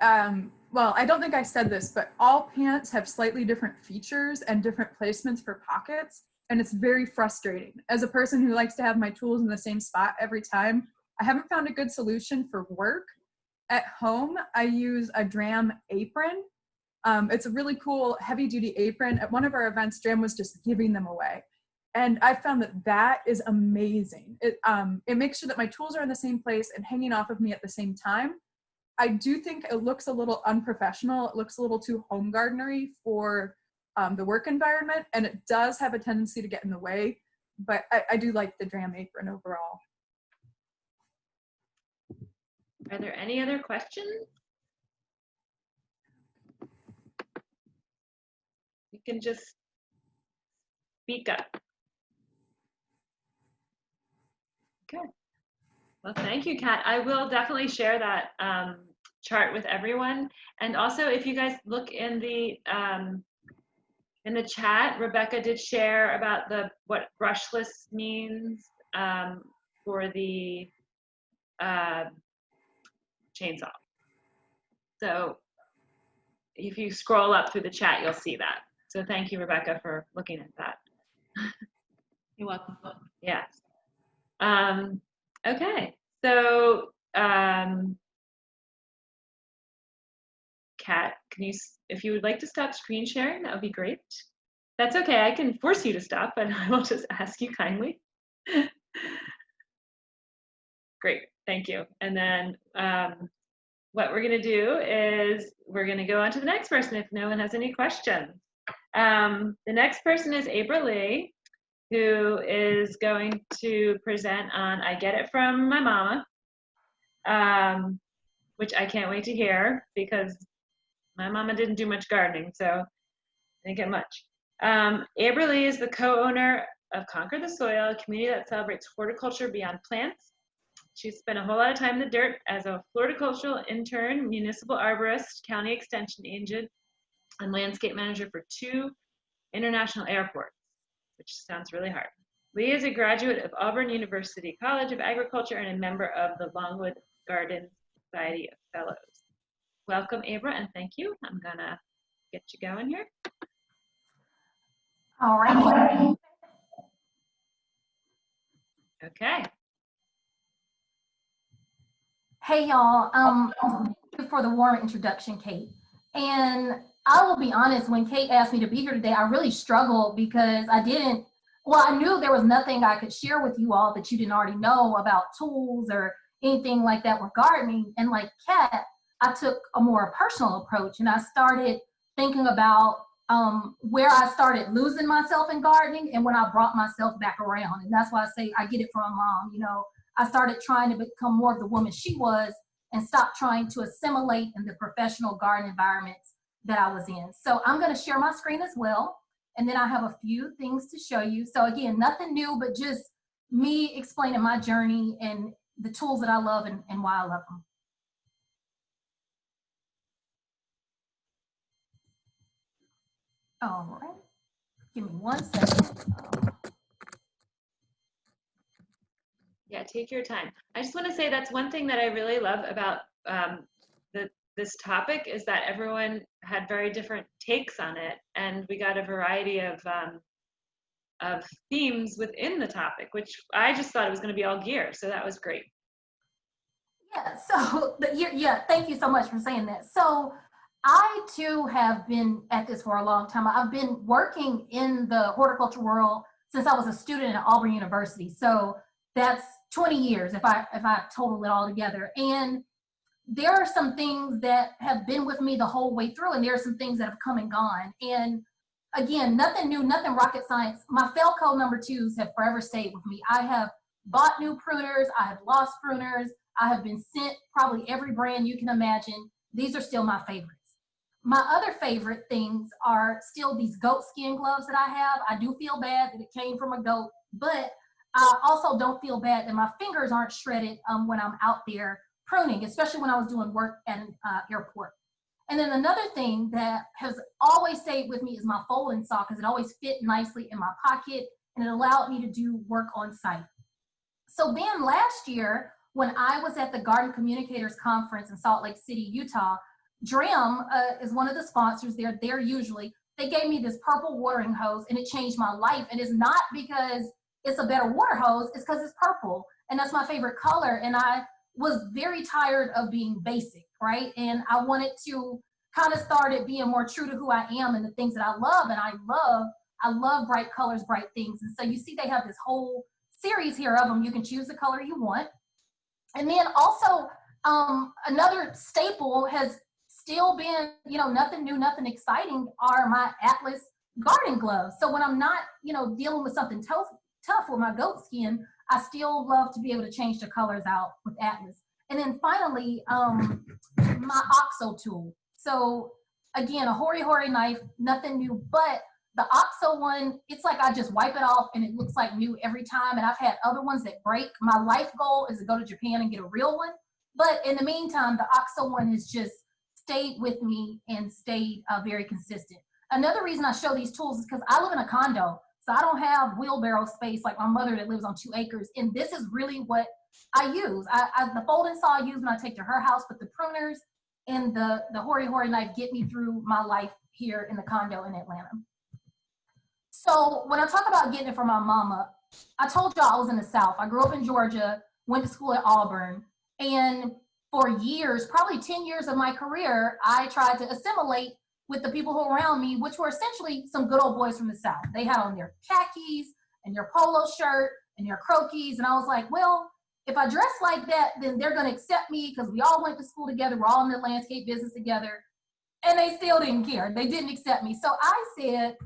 well, I don't think I said this, but all pants have slightly different features and different placements for pockets, and it's very frustrating. As a person who likes to have my tools in the same spot every time, I haven't found a good solution for work. At home, I use a Dram apron. It's a really cool heavy-duty apron. At one of our events, Dram was just giving them away. And I found that that is amazing. It makes sure that my tools are in the same place and hanging off of me at the same time. I do think it looks a little unprofessional. It looks a little too home gardenery for the work environment, and it does have a tendency to get in the way, but I do like the Dram apron overall. Are there any other questions? You can just speak up. Okay. Well, thank you, Kat. I will definitely share that chart with everyone. And also, if you guys look in the chat, Rebecca did share about what brushless means for the chainsaw. So if you scroll up through the chat, you'll see that. So thank you, Rebecca, for looking at that. You're welcome. Yes. Okay. So, Kat, can you, if you would like to stop screen sharing, that would be great. That's okay. I can force you to stop, but I will just ask you kindly. Great. Thank you. And then what we're going to do is we're going to go on to the next person if no one has any questions. The next person is Abra Lee, who is going to present on I Get It From My Mama, which I can't wait to hear because my mama didn't do much gardening, so I didn't get much. Abra Lee is the co-owner of Conquer the Soil, a community that celebrates horticulture beyond plants. She's spent a whole lot of time in the dirt as a horticultural intern, municipal arborist, county extension agent, and landscape manager for 2 international airports, which sounds really hard. Lee is a graduate of Auburn University College of Agriculture and a member of the Longwood Garden Society of Fellows. Welcome, Abra, and thank you. I'm gonna get you going here. All right. Okay. Hey, y'all. Thank you for the warm introduction, Kate. And I will be honest, when Kate asked me to be here today, I really struggled because I knew there was nothing I could share with you all that you didn't already know about tools or anything like that with gardening. And like Kat, I took a more personal approach and I started thinking about where I started losing myself in gardening and when I brought myself back around. And that's why I say I get it from mom. You know, I started trying to become more of the woman she was and stop trying to assimilate in the professional garden environments that I was in. So I'm going to share my screen as well. And then I have a few things to show you. So again, nothing new, but just me explaining my journey and the tools that I love and why I love them. All right, give me 1 second. Yeah, take your time. I just want to say that's one thing that I really love about this topic is that everyone had very different takes on it, and we got a variety of themes within the topic, which I just thought it was going to be all gear, so that was great. Yeah, so thank you so much for saying that. So I too have been at this for a long time. I've been working in the horticulture world since I was a student at Auburn University. So that's 20 years if I total it all together. And there are some things that have been with me the whole way through, and there are some things that have come and gone. And again, nothing new, nothing rocket science. My Felco number 2s have forever stayed with me. I have bought new pruners, I have lost pruners, I have been sent probably every brand you can imagine. These are still my favorites. My other favorite things are still these goat skin gloves that I have. I do feel bad that it came from a goat, but I also don't feel bad that my fingers aren't shredded when I'm out there pruning, especially when I was doing work at an airport. And then another thing that has always stayed with me is my folding saw, because it always fit nicely in my pocket and it allowed me to do work on site. So then last year, when I was at the Garden Communicators Conference in Salt Lake City, Utah, DREAM is one of the sponsors there. They're usually, they gave me this purple watering hose and it changed my life. And it's not because it's a better water hose, it's because it's purple. And that's my favorite color. And I was very tired of being basic, right? And I wanted to kind of started being more true to who I am and the things that I love. And I love bright colors, bright things. And so you see they have this whole series here of them. You can choose the color you want. And then also another staple has still been, you know, nothing new, nothing exciting, are my Atlas garden gloves. So when I'm not, you know, dealing with something tough with my goat skin, I still love to be able to change the colors out with Atlas. And then finally, my OXO tool. So again, a hori knife, nothing new, but the OXO one, it's like I just wipe it off and it looks like new every time. And I've had other ones that break. My life goal is to go to Japan and get a real one. But in the meantime, the OXO one has just stayed with me and stayed very consistent. Another reason I show these tools is because I live in a condo. So I don't have wheelbarrow space like my mother that lives on 2 acres. And this is really what I use. The folding saw I use when I take to her house, but the pruners and the hori knife get me through my life here in the condo in Atlanta. So when I talk about getting it from my mama, I told y'all I was in the South. I grew up in Georgia, went to school at Auburn, and for years, probably 10 years of my career, I tried to assimilate with the people who were around me, which were essentially some good old boys from the South. They had on their khakis and their polo shirt and their croquis, and I was like, well, if I dress like that, then they're gonna accept me because we all went to school together, we're all in the landscape business together, and they still didn't care. They didn't accept me. So I said,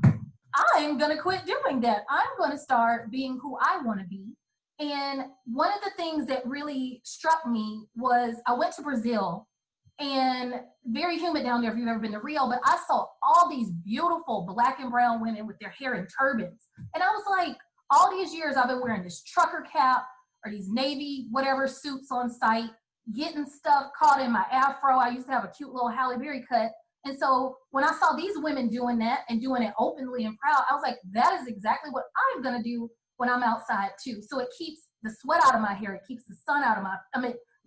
I'm gonna quit doing that. I'm gonna start being who I wanna be. And one of the things that really struck me was I went to Brazil, and very humid down there if you've ever been to Rio, but I saw all these beautiful black and brown women with their hair in turbans. And I was like, all these years I've been wearing this trucker cap or these navy whatever suits on site, getting stuff caught in my afro. I used to have a cute little Halle Berry cut. And so when I saw these women doing that and doing it openly and proud, I was like, that is exactly what I'm gonna do when I'm outside too. So it keeps the sweat out of my hair, it keeps the sun out of my,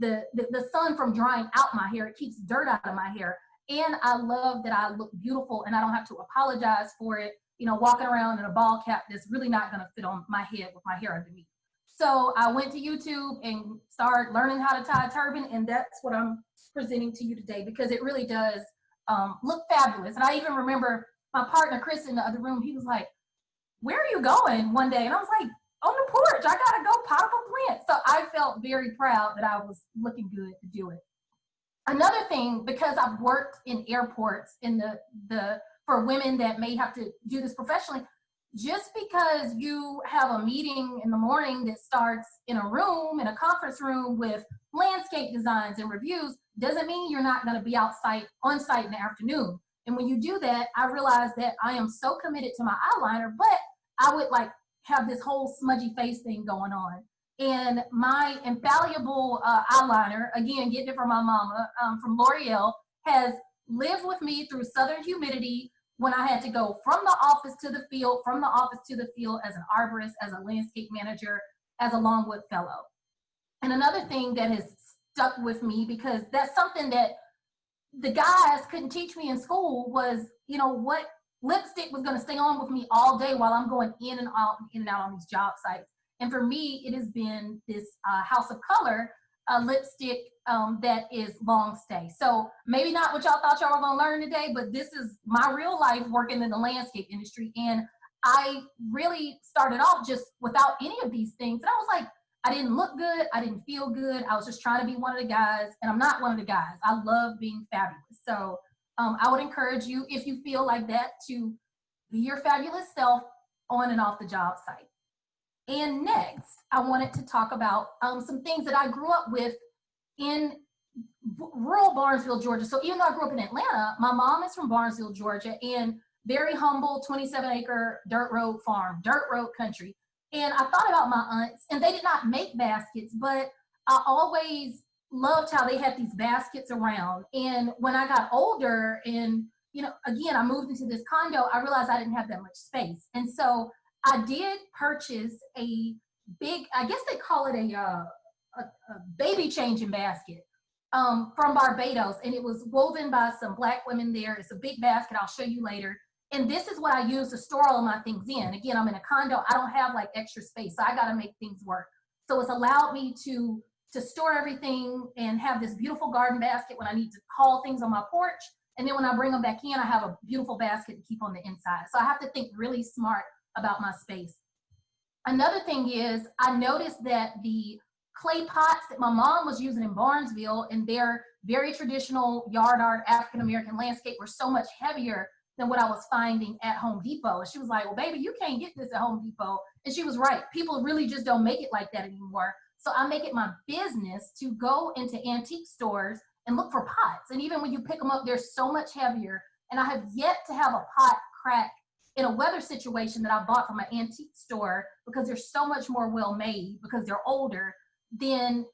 the sun from drying out my hair, it keeps dirt out of my hair. And I love that I look beautiful and I don't have to apologize for it, you know, walking around in a ball cap that's really not gonna fit on my head with my hair underneath. So I went to YouTube and started learning how to tie a turban, and that's what I'm presenting to you today because it really does look fabulous. And I even remember my partner, Chris, in the other room, he was like, where are you going one day? And I was like, on the porch, I gotta go pot up a plant. So I felt very proud that I was looking good to do it. Another thing, because I've worked in airports in for women that may have to do this professionally, just because you have a meeting in the morning that starts in a room, in a conference room with landscape designs and reviews, doesn't mean you're not gonna be on site in the afternoon. And when you do that, I realized that I am so committed to my eyeliner, but I would like have this whole smudgy face thing going on. And my infallible eyeliner, again, getting it from my mama, from L'Oreal, has lived with me through southern humidity when I had to go from the office to the field, from the office to the field as an arborist, as a landscape manager, as a longwood fellow. And another thing that has stuck with me, because that's something that the guys couldn't teach me in school, was, you know, what lipstick was gonna stay on with me all day while I'm going in and out on these job sites. And for me, it has been this House of Color lipstick that is long stay. So maybe not what y'all thought y'all were gonna learn today, but this is my real life working in the landscape industry. And I really started off just without any of these things. And I was like, I didn't look good, I didn't feel good. I was just trying to be one of the guys, and I'm not one of the guys. I love being fabulous. So I would encourage you, if you feel like that, to be your fabulous self on and off the job site. And next, I wanted to talk about some things that I grew up with in rural Barnesville, Georgia. So even though I grew up in Atlanta, my mom is from Barnesville, Georgia, and very humble 27-acre dirt road farm, dirt road country. And I thought about my aunts, and they did not make baskets, but I always loved how they had these baskets around. And when I got older and, you know, again, I moved into this condo, I realized I didn't have that much space. And so I did purchase a big, I guess they call it a baby changing basket from Barbados. And it was woven by some Black women there. It's a big basket, I'll show you later. And this is what I use to store all of my things in. Again, I'm in a condo, I don't have like extra space, so I gotta make things work. So it's allowed me to store everything and have this beautiful garden basket when I need to haul things on my porch. And then when I bring them back in, I have a beautiful basket to keep on the inside. So I have to think really smart about my space. Another thing is, I noticed that the clay pots that my mom was using in Barnesville in their very traditional yard art African-American landscape were so much heavier than what I was finding at Home Depot. And she was like, well, baby, you can't get this at Home Depot. And she was right. People really just don't make it like that anymore. So I make it my business to go into antique stores and look for pots. And even when you pick them up, they're so much heavier. And I have yet to have a pot crack in a weather situation that I bought from an antique store, because they're so much more well made, because they're older than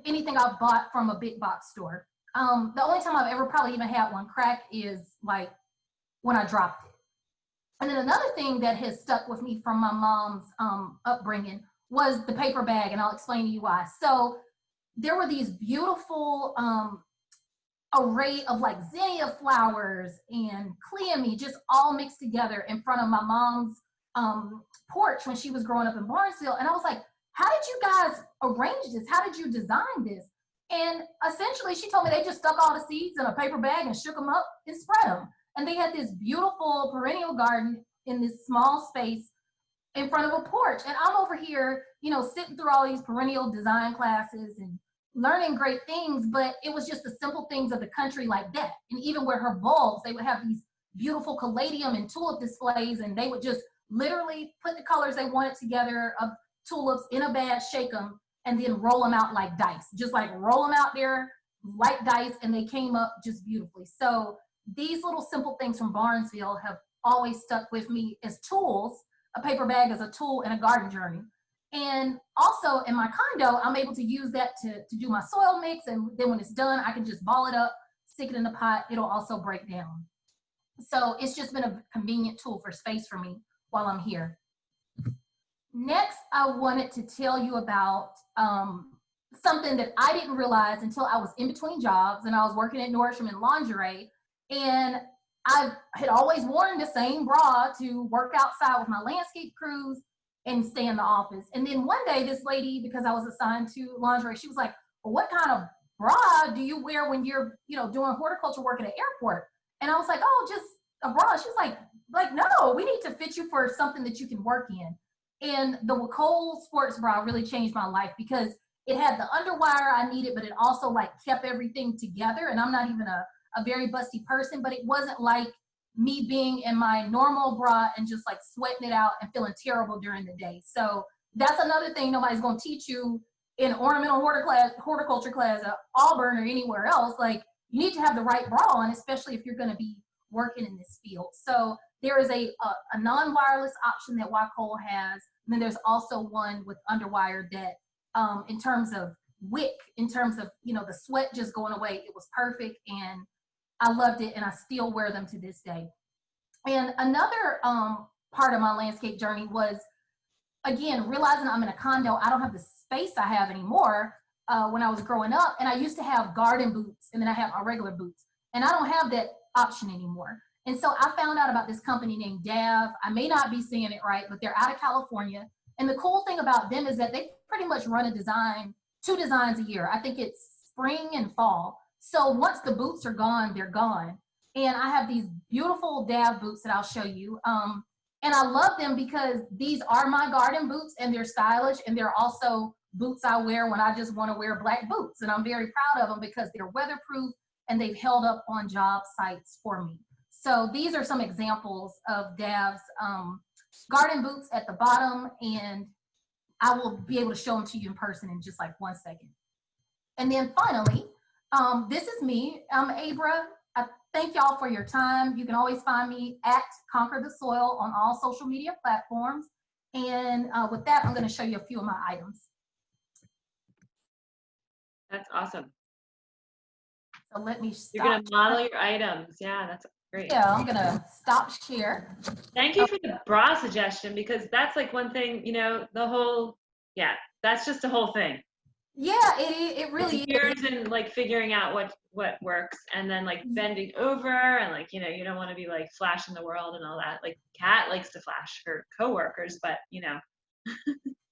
anything I've bought from a big box store. The only time I've ever probably even had one crack is like when I dropped it. And then another thing that has stuck with me from my mom's upbringing was the paper bag, and I'll explain to you why. So there were these beautiful array of like zinnia flowers and cleome just all mixed together in front of my mom's porch when she was growing up in Barnesville. And I was like, how did you guys arrange this? How did you design this? And essentially she told me they just stuck all the seeds in a paper bag and shook them up and spread them. And they had this beautiful perennial garden in this small space in front of a porch. And I'm over here, you know, sitting through all these perennial design classes and learning great things, but it was just the simple things of the country like that. And even where her bulbs, they would have these beautiful caladium and tulip displays, and they would just literally put the colors they wanted together of tulips in a bag, shake them, and then roll them out like dice. Just like roll them out there like dice, and they came up just beautifully. So these little simple things from Barnesville have always stuck with me as tools, a paper bag as a tool in a garden journey. And also in my condo, I'm able to use that to do my soil mix. And then when it's done, I can just ball it up, stick it in the pot. It'll also break down. So it's just been a convenient tool for space for me while I'm here. Next, I wanted to tell you about something that I didn't realize until I was in between jobs, and I was working at Nordstrom in lingerie. And I had always worn the same bra to work outside with my landscape crews and stay in the office. And then one day, this lady, because I was assigned to lingerie, she was like, well, what kind of bra do you wear when you're, you know, doing horticulture work at an airport? And I was like, oh, just a bra. She was like, no, we need to fit you for something that you can work in. And the Wacol sports bra really changed my life, because it had the underwire I needed, but it also like kept everything together. And I'm not even a very busty person, but it wasn't like me being in my normal bra and just like sweating it out and feeling terrible during the day. So that's another thing nobody's going to teach you in ornamental horticulture class at Auburn or anywhere else. Like, you need to have the right bra on, especially if you're going to be working in this field. So there is a non-wireless option that Wacol has. And then there's also one with underwire that in terms of wick, in terms of, you know, the sweat just going away, it was perfect. And I loved it, and I still wear them to this day. And another part of my landscape journey was, again, realizing I'm in a condo. I don't have the space I have anymore when I was growing up. And I used to have garden boots, and then I have my regular boots. And I don't have that option anymore. And so I found out about this company named DAV. I may not be saying it right, but they're out of California. And the cool thing about them is that they pretty much run a design, 2 designs a year. I think it's spring and fall. So once the boots are gone, they're gone. And I have these beautiful DAV boots that I'll show you. And I love them because these are my garden boots, and they're stylish, and they're also boots I wear when I just want to wear black boots. And I'm very proud of them because they're weatherproof and they've held up on job sites for me. So these are some examples of DAV's garden boots at the bottom, and I will be able to show them to you in person in just like 1 second. And then finally, this is me. I'm Abra. I thank y'all for your time. You can always find me at Conquer the Soil on all social media platforms. And with that, I'm going to show you a few of my items. That's awesome. So let me stop. You're going to model your items. Yeah, that's great. Yeah, I'm going to stop share. Thank you for the bra suggestion, because that's like one thing, you know, the whole, yeah, that's just a whole thing. Yeah, it really years is. in like figuring out what works, and then like bending over, and like, you know, you don't want to be like flashing the world and all that. Like Kat likes to flash her coworkers, but you know.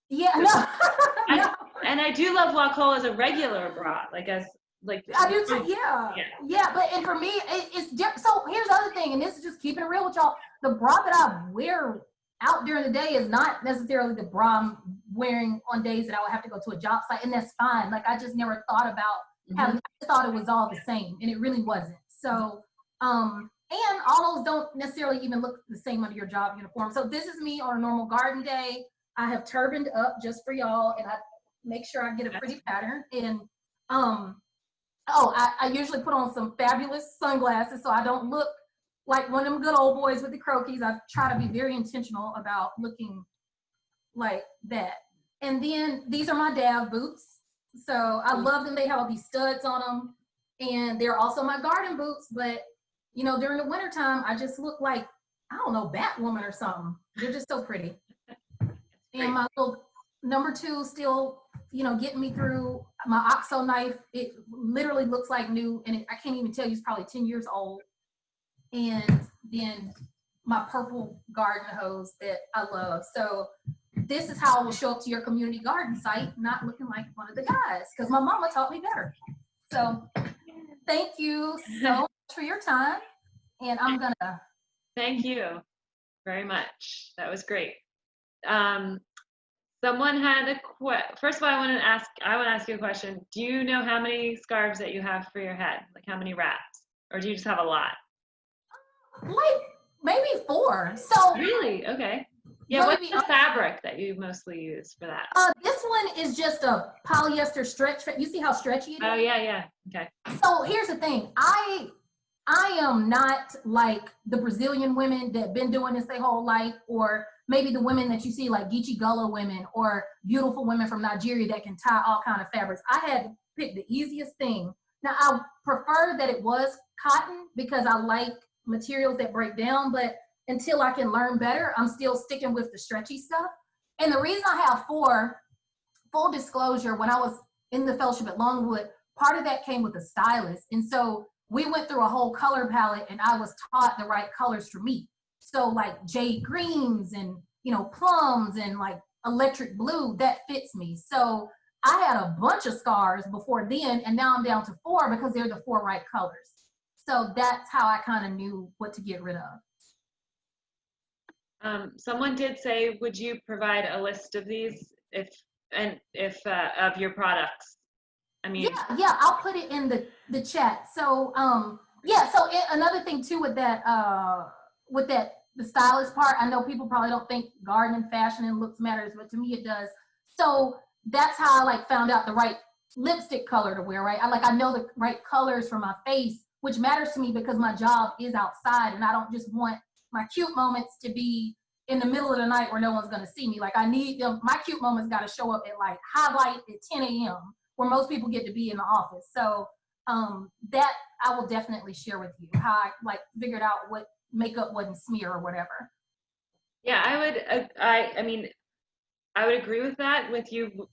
Yeah, no. No. And I do love Wacol as a regular bra, like as like. I do too. Yeah. But and for me, it's different. So here's the other thing, and this is just keeping it real with y'all. The bra that I wear out during the day is not necessarily the bra I'm wearing on days that I would have to go to a job site, and that's fine. Like, I just never thought about having, I just thought it was all the same, and it really wasn't. So, and all those don't necessarily even look the same under your job uniform. So this is me on a normal garden day. I have turbaned up just for y'all, and make sure I get a pretty pattern. And I usually put on some fabulous sunglasses so I don't look like one of them good old boys with the croquis. I try to be very intentional about looking like that. And then these are my Dav boots. So I love them. They have all these studs on them. And they're also my garden boots. But, you know, during the wintertime, I just look like, I don't know, Batwoman or something. They're just so pretty. And my little number 2 still, you know, getting me through. My OXO knife, it literally looks like new. And I can't even tell you, it's probably 10 years old. And then my purple garden hose that I love. So this is how I will show up to your community garden site, not looking like one of the guys, because my mama taught me better. So thank you so much for your time. And I'm gonna. Thank you very much. That was great. Someone had a first of all, I want to ask you a question. Do you know how many scarves that you have for your head? Like how many wraps? Or do you just have a lot? Like maybe 4. So really? Okay. Yeah, what's the fabric that you mostly use for that? This one is just a polyester stretch. You see how stretchy it is? Oh yeah. Okay. So here's the thing. I am not like the Brazilian women that been doing this their whole life, or maybe the women that you see like Geechee Gullah women or beautiful women from Nigeria that can tie all kind of fabrics. I had to pick the easiest thing. Now I prefer that it was cotton because I like materials that break down, but until I can learn better, I'm still sticking with the stretchy stuff. And the reason I have 4, full disclosure, when I was in the fellowship at Longwood, part of that came with a stylist. And so we went through a whole color palette and I was taught the right colors for me. So like jade greens and, you know, plums and like electric blue, that fits me. So I had a bunch of scarves before then, and now I'm down to 4 because they're the 4 right colors. So that's how I kind of knew what to get rid of. Someone did say, would you provide a list of these if of your products? I mean, yeah, I'll put it in the chat. So another thing too with that the stylist part, I know people probably don't think garden and fashion and looks matters, but to me it does. So that's how I like found out the right lipstick color to wear, right? I know the right colors for my face, which matters to me because my job is outside and I don't just want my cute moments to be in the middle of the night where no one's going to see me. Like I need them, my cute moments got to show up at like highlight at 10 a.m. where most people get to be in the office. So that I will definitely share with you how I like figured out what makeup wouldn't smear or whatever. Yeah, I mean, I would agree with that. With you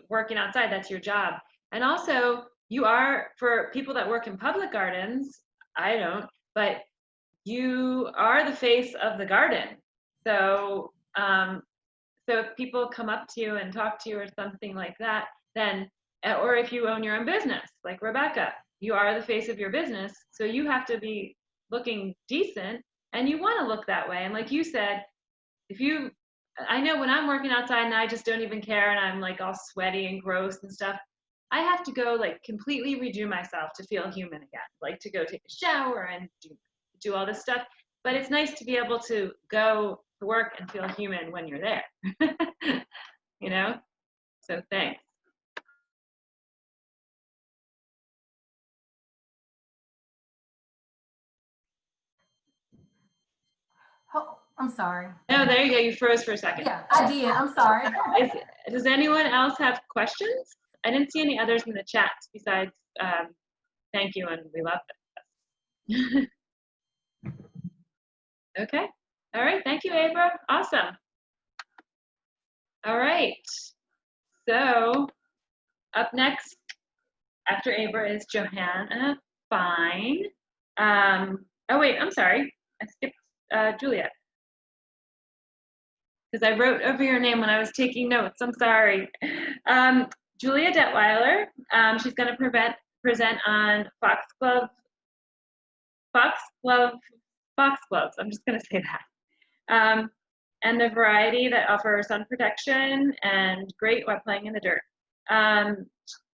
working outside, that's your job. And also you are, for people that work in public gardens, I don't, but you are the face of the garden. So so if people come up to you and talk to you or something like that, then, or if you own your own business, like Rebecca, you are the face of your business. So you have to be looking decent and you want to look that way. And like you said, I know when I'm working outside and I just don't even care and I'm like all sweaty and gross and stuff, I have to go like completely redo myself to feel human again, like to go take a shower and do all this stuff. But it's nice to be able to go to work and feel human when you're there, you know? So thanks. Oh, I'm sorry. No, there you go. You froze for a second. Yeah, I did. I'm sorry. Does anyone else have questions? I didn't see any others in the chat besides thank you and we love it. Okay. All right. Thank you, Abra. Awesome. All right. So up next after Abra is Johannah Fine. Oh, wait, I'm sorry. I skipped Juliet. Because I wrote over your name when I was taking notes. I'm sorry. Julia Detwiler. She's going to present on foxgloves. I'm just going to say that. And the variety that offer sun protection and great while playing in the dirt.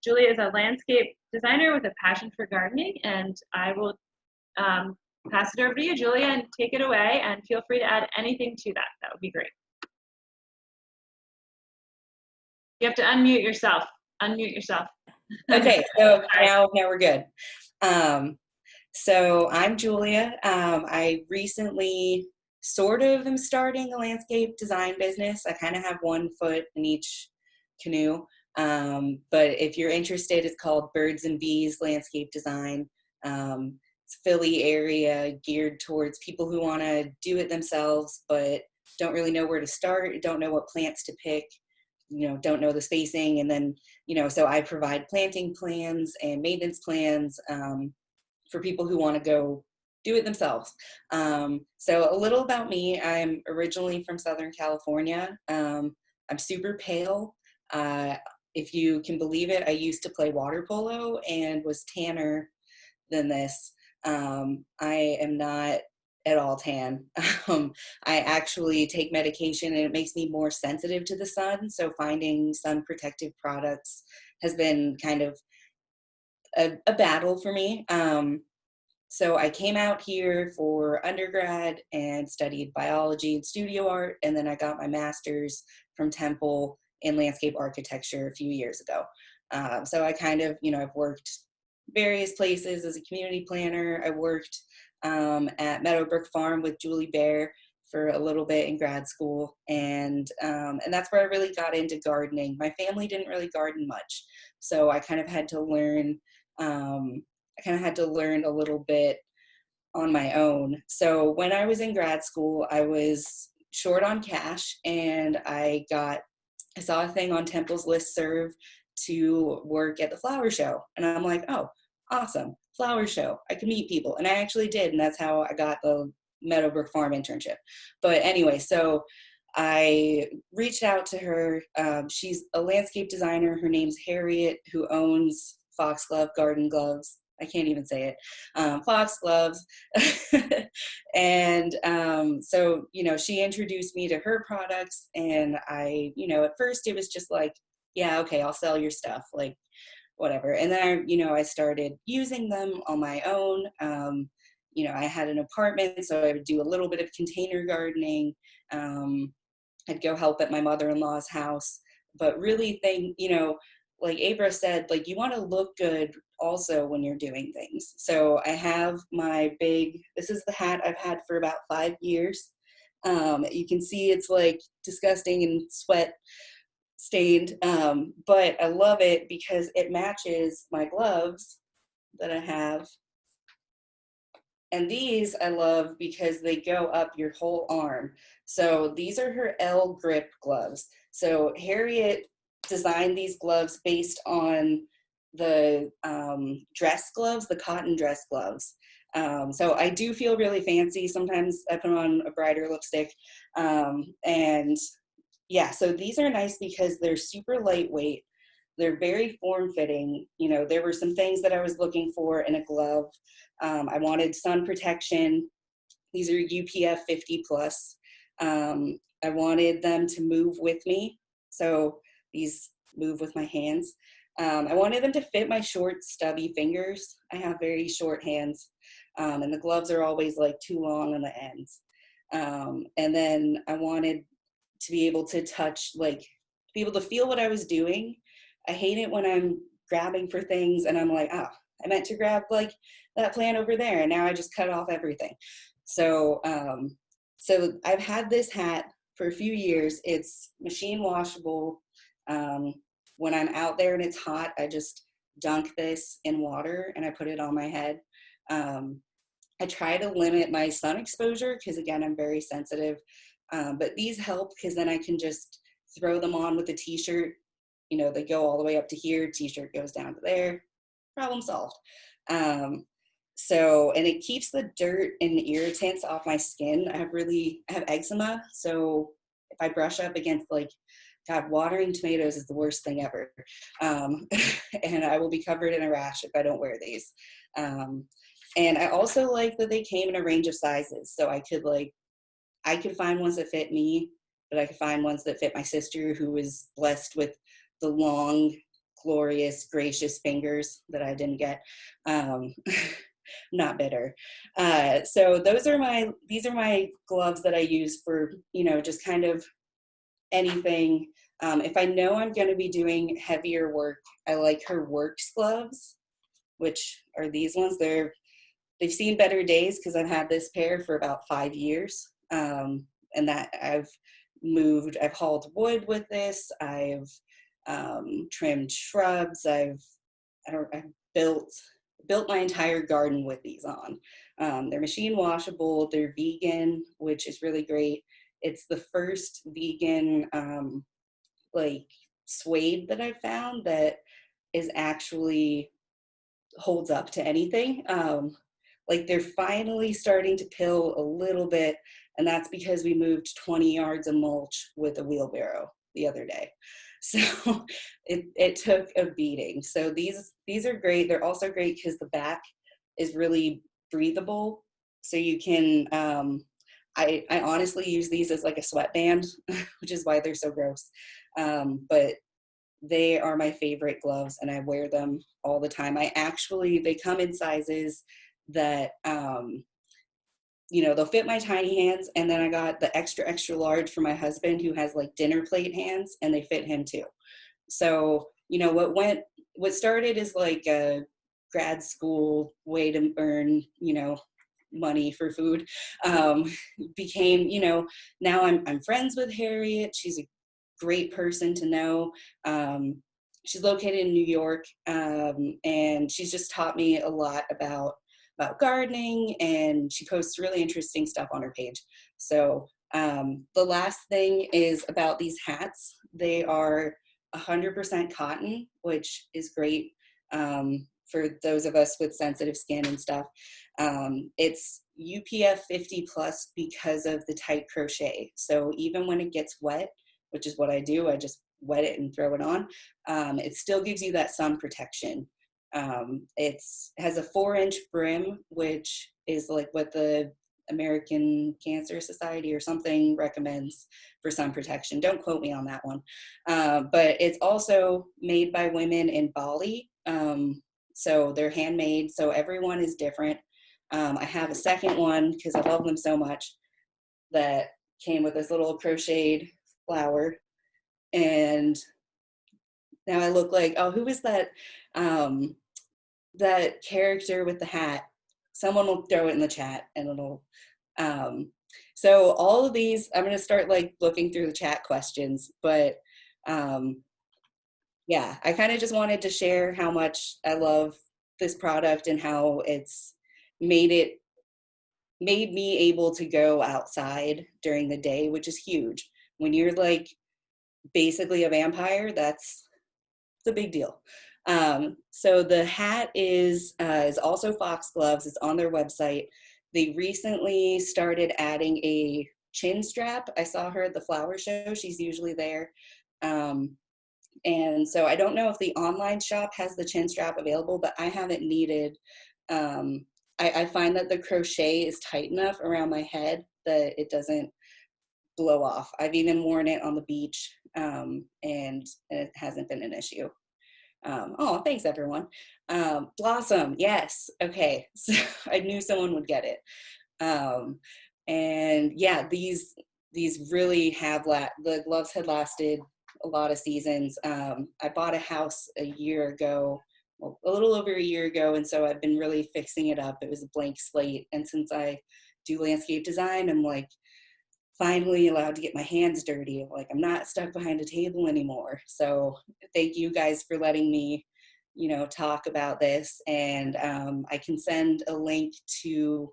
Julia is a landscape designer with a passion for gardening, and I will pass it over to you, Julia, and take it away, and feel free to add anything to that. That would be great. You have to unmute yourself. Unmute yourself. Okay, so now we're good. So I'm Julia. I recently sort of am starting a landscape design business. I kind of have one foot in each canoe. But if you're interested, it's called Birds and Bees Landscape Design. It's Philly area, geared towards people who want to do it themselves, but don't really know where to start, don't know what plants to pick, don't know the spacing. And then, so I provide planting plans and maintenance plans for people who want to go do it themselves. So a little about me. I'm originally from Southern California. I'm super pale. If you can believe it, I used to play water polo and was tanner than this. I am not at all tan. I actually take medication and it makes me more sensitive to the sun. So finding sun protective products has been kind of a battle for me. So I came out here for undergrad and studied biology and studio art. And then I got my master's from Temple in landscape architecture a few years ago. So I kind of, I've worked various places as a community planner. I worked at Meadowbrook Farm with Julie Bear for a little bit in grad school. And that's where I really got into gardening. My family didn't really garden much. So I kind of had to learn, a little bit on my own. So when I was in grad school, I was short on cash and I saw a thing on Temple's listserv to work at the flower show. And I'm like, oh, awesome, flower show. I can meet people. And I actually did. And that's how I got the Meadowbrook Farm internship. But anyway, so I reached out to her. She's a landscape designer. Her name's Harriet, who owns Foxglove Garden Gloves. I can't even say it. Foxgloves. And so, she introduced me to her products. And I, at first it was just like, yeah, okay, I'll sell your stuff, like whatever. And then, I started using them on my own. I had an apartment, so I would do a little bit of container gardening. I'd go help at my mother-in-law's house, but really like Abra said, like you want to look good also when you're doing things. So I have this is the hat I've had for about 5 years. You can see it's like disgusting and sweat stained, but I love it because it matches my gloves that I have. And these I love because they go up your whole arm. So these are her L grip gloves. So Harriet designed these gloves based on the dress gloves, the cotton dress gloves. So I do feel really fancy. Sometimes I put on a brighter lipstick. And yeah, so these are nice because they're super lightweight. They're very form-fitting. There were some things that I was looking for in a glove. I wanted sun protection. These are UPF 50 plus. I wanted them to move with me. So these move with my hands. I wanted them to fit my short, stubby fingers. I have very short hands. And the gloves are always like too long on the ends. And then I wanted to be able to touch, like to be able to feel what I was doing. I hate it when I'm grabbing for things and I'm like, oh, I meant to grab like that plant over there. And now I just cut off everything. So, so I've had this hat for a few years. It's machine washable. When I'm out there and it's hot, I just dunk this in water and I put it on my head. I try to limit my sun exposure because again, I'm very sensitive. But these help because then I can just throw them on with a t-shirt. They go all the way up to here, t-shirt goes down to there, problem solved. So, and it keeps the dirt and irritants off my skin. I have eczema. So if I brush up against God, watering tomatoes is the worst thing ever. And I will be covered in a rash if I don't wear these. And I also like that they came in a range of sizes. So I could find ones that fit me, but I could find ones that fit my sister who was blessed with the long, glorious, gracious fingers that I didn't get. Not bitter. So these are my gloves that I use for, just kind of anything. If I know I'm going to be doing heavier work, I like her Works gloves, which are these ones. They've seen better days because I've had this pair for about 5 years. And that I've hauled wood with this. I've trimmed shrubs. I've built my entire garden with these on. They're machine washable. They're vegan, which is really great. It's the first vegan like suede that I found that is actually holds up to anything. Like they're finally starting to pill a little bit, and that's because we moved 20 yards of mulch with a wheelbarrow the other day. So it took a beating. So these are great. They're also great because the back is really breathable. So you can, I honestly use these as like a sweatband, which is why they're so gross. But they are my favorite gloves and I wear them all the time. They come in sizes that, they'll fit my tiny hands. And then I got the extra, extra large for my husband who has like dinner plate hands and they fit him too. So, what started as like a grad school way to earn, money for food, became, now I'm friends with Harriet. She's a great person to know. She's located in New York, and she's just taught me a lot about gardening, and she posts really interesting stuff on her page. So the last thing is about these hats. They are 100% cotton, which is great for those of us with sensitive skin and stuff. It's UPF 50 plus because of the tight crochet. So even when it gets wet, which is what I do, I just wet it and throw it on, it still gives you that sun protection. It has a 4-inch brim, which is like what the American Cancer Society or something recommends for sun protection. Don't quote me on that one. But it's also made by women in Bali. So they're handmade. So everyone is different. I have a second one because I love them so much that came with this little crocheted flower. And now I look like, oh, who is that? That character with the hat. Someone will throw it in the chat and it'll, so all of these, I'm going to start like looking through the chat questions, but yeah, I kind of just wanted to share how much I love this product and how it's made me able to go outside during the day, which is huge. When you're like basically a vampire, it's a big deal. So the hat is also foxgloves. It's on their website. They recently started adding a chin strap. I saw her at the flower show. She's usually there. And so I don't know if the online shop has the chin strap available, but I haven't needed. I find that the crochet is tight enough around my head that it doesn't blow off. I've even worn it on the beach, and it hasn't been an issue. Oh, thanks everyone. Blossom, yes. Okay, so I knew someone would get it. And yeah, these really have the gloves had lasted a lot of seasons. I bought a house a year ago, well, a little over a year ago, and so I've been really fixing it up. It was a blank slate, and since I do landscape design, I'm like finally allowed to get my hands dirty. Like I'm not stuck behind a table anymore. So thank you guys for letting me, talk about this. And I can send a link to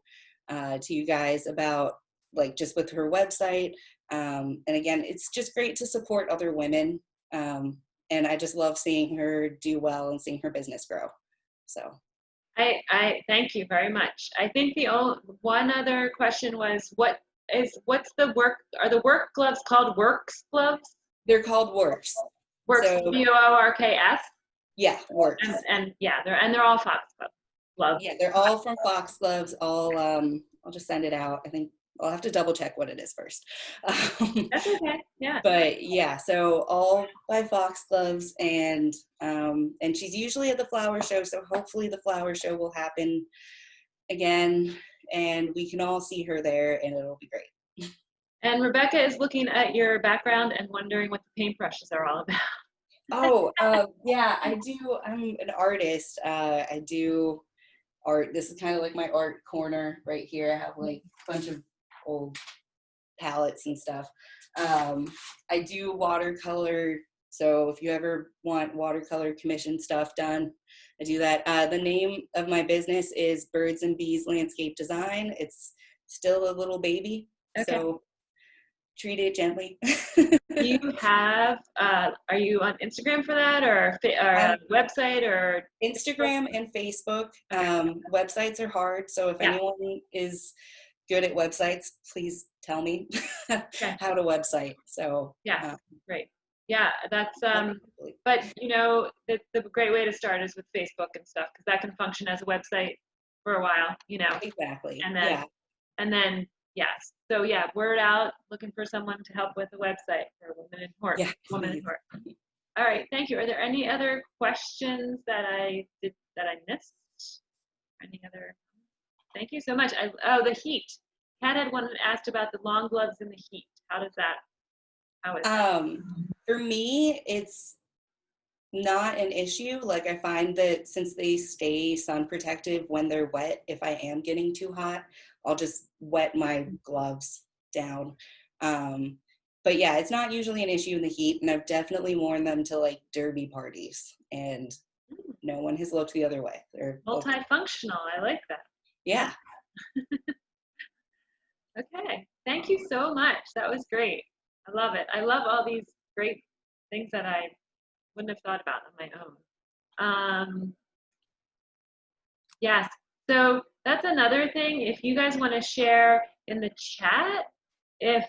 you guys about like just with her website. And again, it's just great to support other women. And I just love seeing her do well and seeing her business grow. So. I thank you very much. I think one other question was are the work gloves called Works gloves? They're called Works. Works, so, WORKS? Yeah, Works. And yeah, they're all foxglove gloves. Yeah, they're all from foxgloves. I'll just send it out. I think I'll have to double check what it is first. That's okay. Yeah. But yeah, so all by foxgloves, and she's usually at the flower show. So hopefully the flower show will happen again, and we can all see her there, and it'll be great. And Rebecca is looking at your background and wondering what the paintbrushes are all about. Oh, yeah, I do. I'm an artist. I do art. This is kind of like my art corner right here. I have like a bunch of old palettes and stuff. I do watercolor. So if you ever want watercolor commission stuff done, I do that. The name of my business is Birds and Bees Landscape Design. It's still a little baby, Okay. so treat it gently. Do you have, are you on Instagram for that, or website, or? Instagram and Facebook. Websites are hard, so if anyone is good at websites, please tell me how to website. So yeah, great. Yeah, that's but you know, the great way to start is with Facebook and stuff, because that can function as a website for a while, you know. Exactly. And then yes, so yeah, word out, looking for someone to help with the website for Women in Hort. Yeah, Women in Hort. All right, thank you. Are there any other questions that I missed? Any other? Thank you so much. Oh, the heat. Kat had one that asked about the long gloves in the heat. How is that? For me, it's not an issue. Like, I find that since they stay sun protective when they're wet, if I am getting too hot, I'll just wet my gloves down. But yeah, it's not usually an issue in the heat, and I've definitely worn them to like derby parties, and no one has looked the other way. They're multifunctional. I like that. Yeah. Okay, thank you so much. That was great. I love it. I love all these great things that I wouldn't have thought about on my own. Yes, so that's another thing. If you guys want to share in the chat, if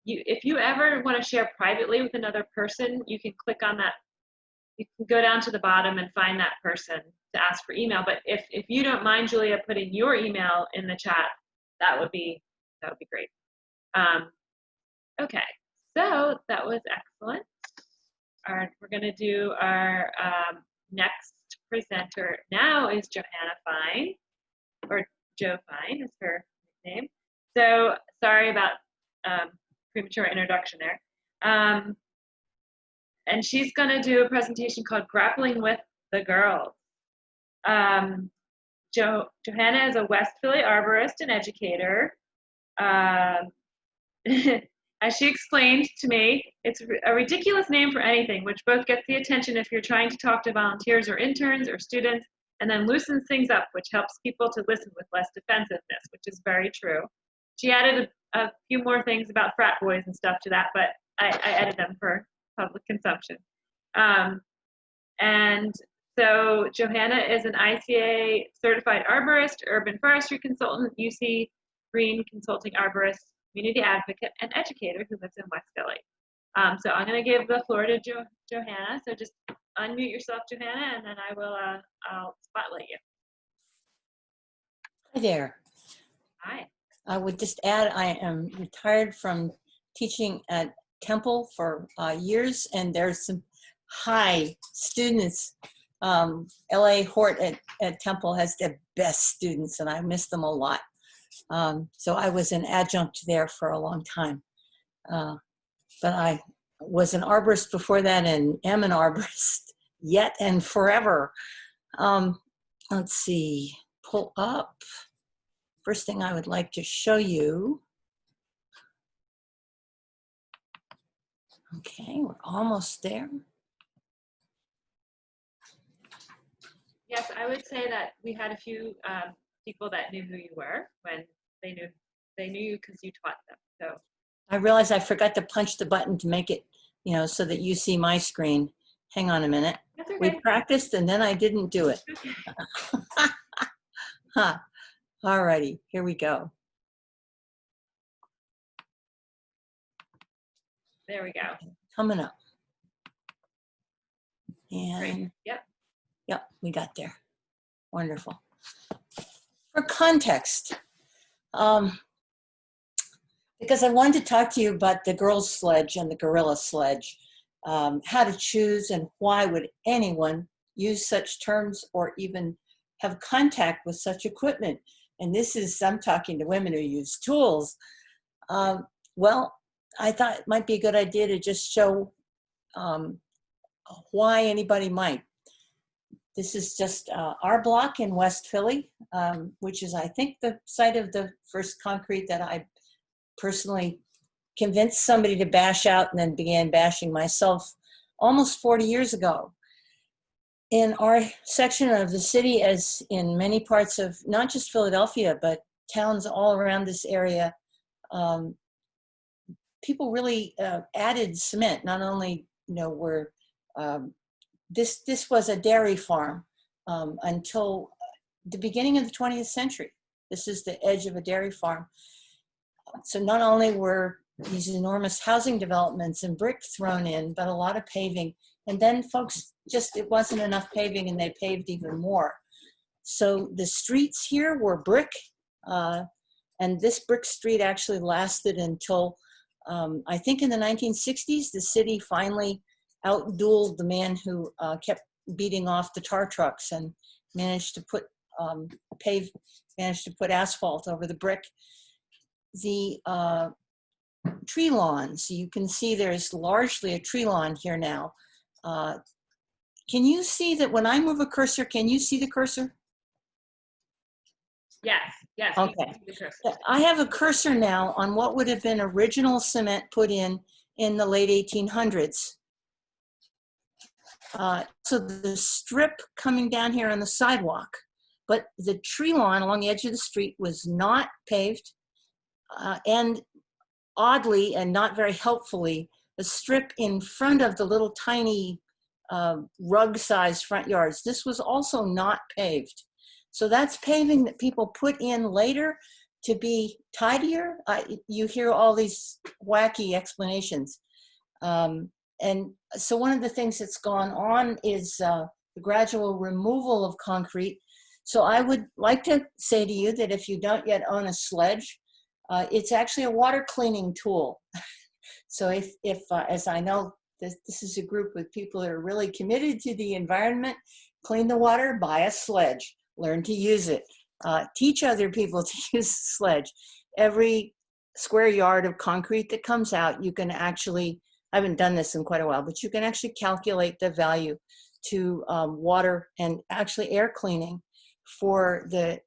you ever want to share privately with another person, you can click on that. You can go down to the bottom and find that person to ask for email. But if you don't mind, Julia, putting your email in the chat, that would be great. Okay, so that was excellent. We're going to do our next presenter now is Johannah Fine, or Jo Fine is her name. So sorry about premature introduction there. And she's going to do a presentation called Grappling with the Girls. Johannah is a West Philly arborist and educator. As she explained to me, it's a ridiculous name for anything, which both gets the attention if you're trying to talk to volunteers or interns or students, and then loosens things up, which helps people to listen with less defensiveness, which is very true. She added a few more things about frat boys and stuff to that, but I added them for public consumption. And so Johannah is an ICA certified arborist, urban forestry consultant, UC Green consulting arborist, community advocate, and educator who lives in West Philly. So I'm going to give the floor to Johannah. So just unmute yourself, Johannah, and then I'll spotlight you. Hi there. Hi. I would just add, I am retired from teaching at Temple for years, and there's some high students. LA Hort at Temple has the best students, and I miss them a lot. So I was an adjunct there for a long time. But I was an arborist before that and am an arborist yet and forever. Let's see, pull up. First thing I would like to show you. Okay, we're almost there. Yes, I would say that we had a few people that knew who you were when they knew you because you taught them. So I realized I forgot to punch the button to make it, so that you see my screen. Hang on a minute. That's okay. We practiced and then I didn't do it. Huh. All righty, here we go. There we go. Coming up. And Great. Yep, we got there. Wonderful. For context, because I wanted to talk to you about the girls' sledge and the gorilla sledge, how to choose and why would anyone use such terms or even have contact with such equipment. And this is, I'm talking to women who use tools. Well, I thought it might be a good idea to just show why anybody might. This is just our block in West Philly, which is, I think, the site of the first concrete that I personally convinced somebody to bash out and then began bashing myself almost 40 years ago. In our section of the city, as in many parts of not just Philadelphia, but towns all around this area, people really added cement. Not only, were this was a dairy farm until the beginning of the 20th century. This is the edge of a dairy farm. So not only were these enormous housing developments and brick thrown in, but a lot of paving. And then folks it wasn't enough paving and they paved even more. So the streets here were brick. And this brick street actually lasted until, I think in the 1960s, the city finally outdueled the man who kept beating off the tar trucks and managed to put asphalt over the brick. The tree lawns, you can see there's largely a tree lawn here now. Can you see that when I move a cursor, can you see the cursor? Yes, yes. Okay. The cursor. I have a cursor now on what would have been original cement put in the late 1800s. So the strip coming down here on the sidewalk, but the tree lawn along the edge of the street was not paved. And oddly and not very helpfully, the strip in front of the little tiny rug-sized front yards, this was also not paved. So that's paving that people put in later to be tidier. You hear all these wacky explanations. And so one of the things that's gone on is the gradual removal of concrete. So I would like to say to you that if you don't yet own a sledge, it's actually a water cleaning tool. So if as I know, this is a group with people that are really committed to the environment, clean the water, buy a sledge, learn to use it, teach other people to use the sledge. Every square yard of concrete that comes out, you can actually, I haven't done this in quite a while, but you can actually calculate the value to water and actually air cleaning for the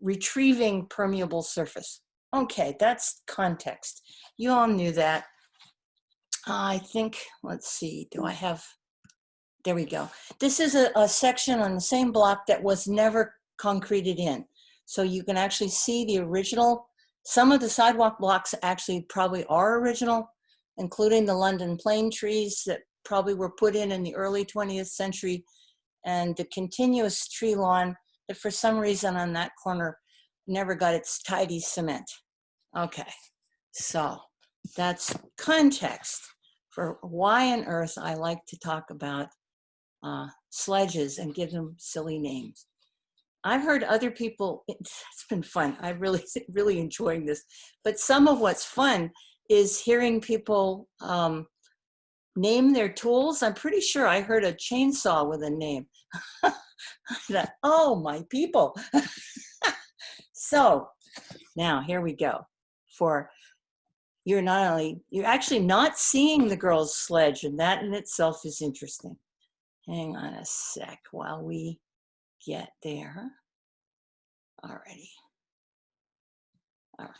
retrieving permeable surface. Okay, that's context. You all knew that. I think, let's see, there we go. This is a section on the same block that was never concreted in. So you can actually see the original. Some of the sidewalk blocks actually probably are original, including the London plane trees that probably were put in the early 20th century, and the continuous tree lawn that for some reason on that corner never got its tidy cement. Okay, so that's context for why on earth I like to talk about sledges and give them silly names. I've heard other people, it's been fun. I really enjoying this. But some of what's fun is hearing people name their tools. I'm pretty sure I heard a chainsaw with a name. I thought, oh, my people. So now here we go. You're actually not seeing the girl's sledge, and that in itself is interesting. Hang on a sec while we get there. Alrighty. All right.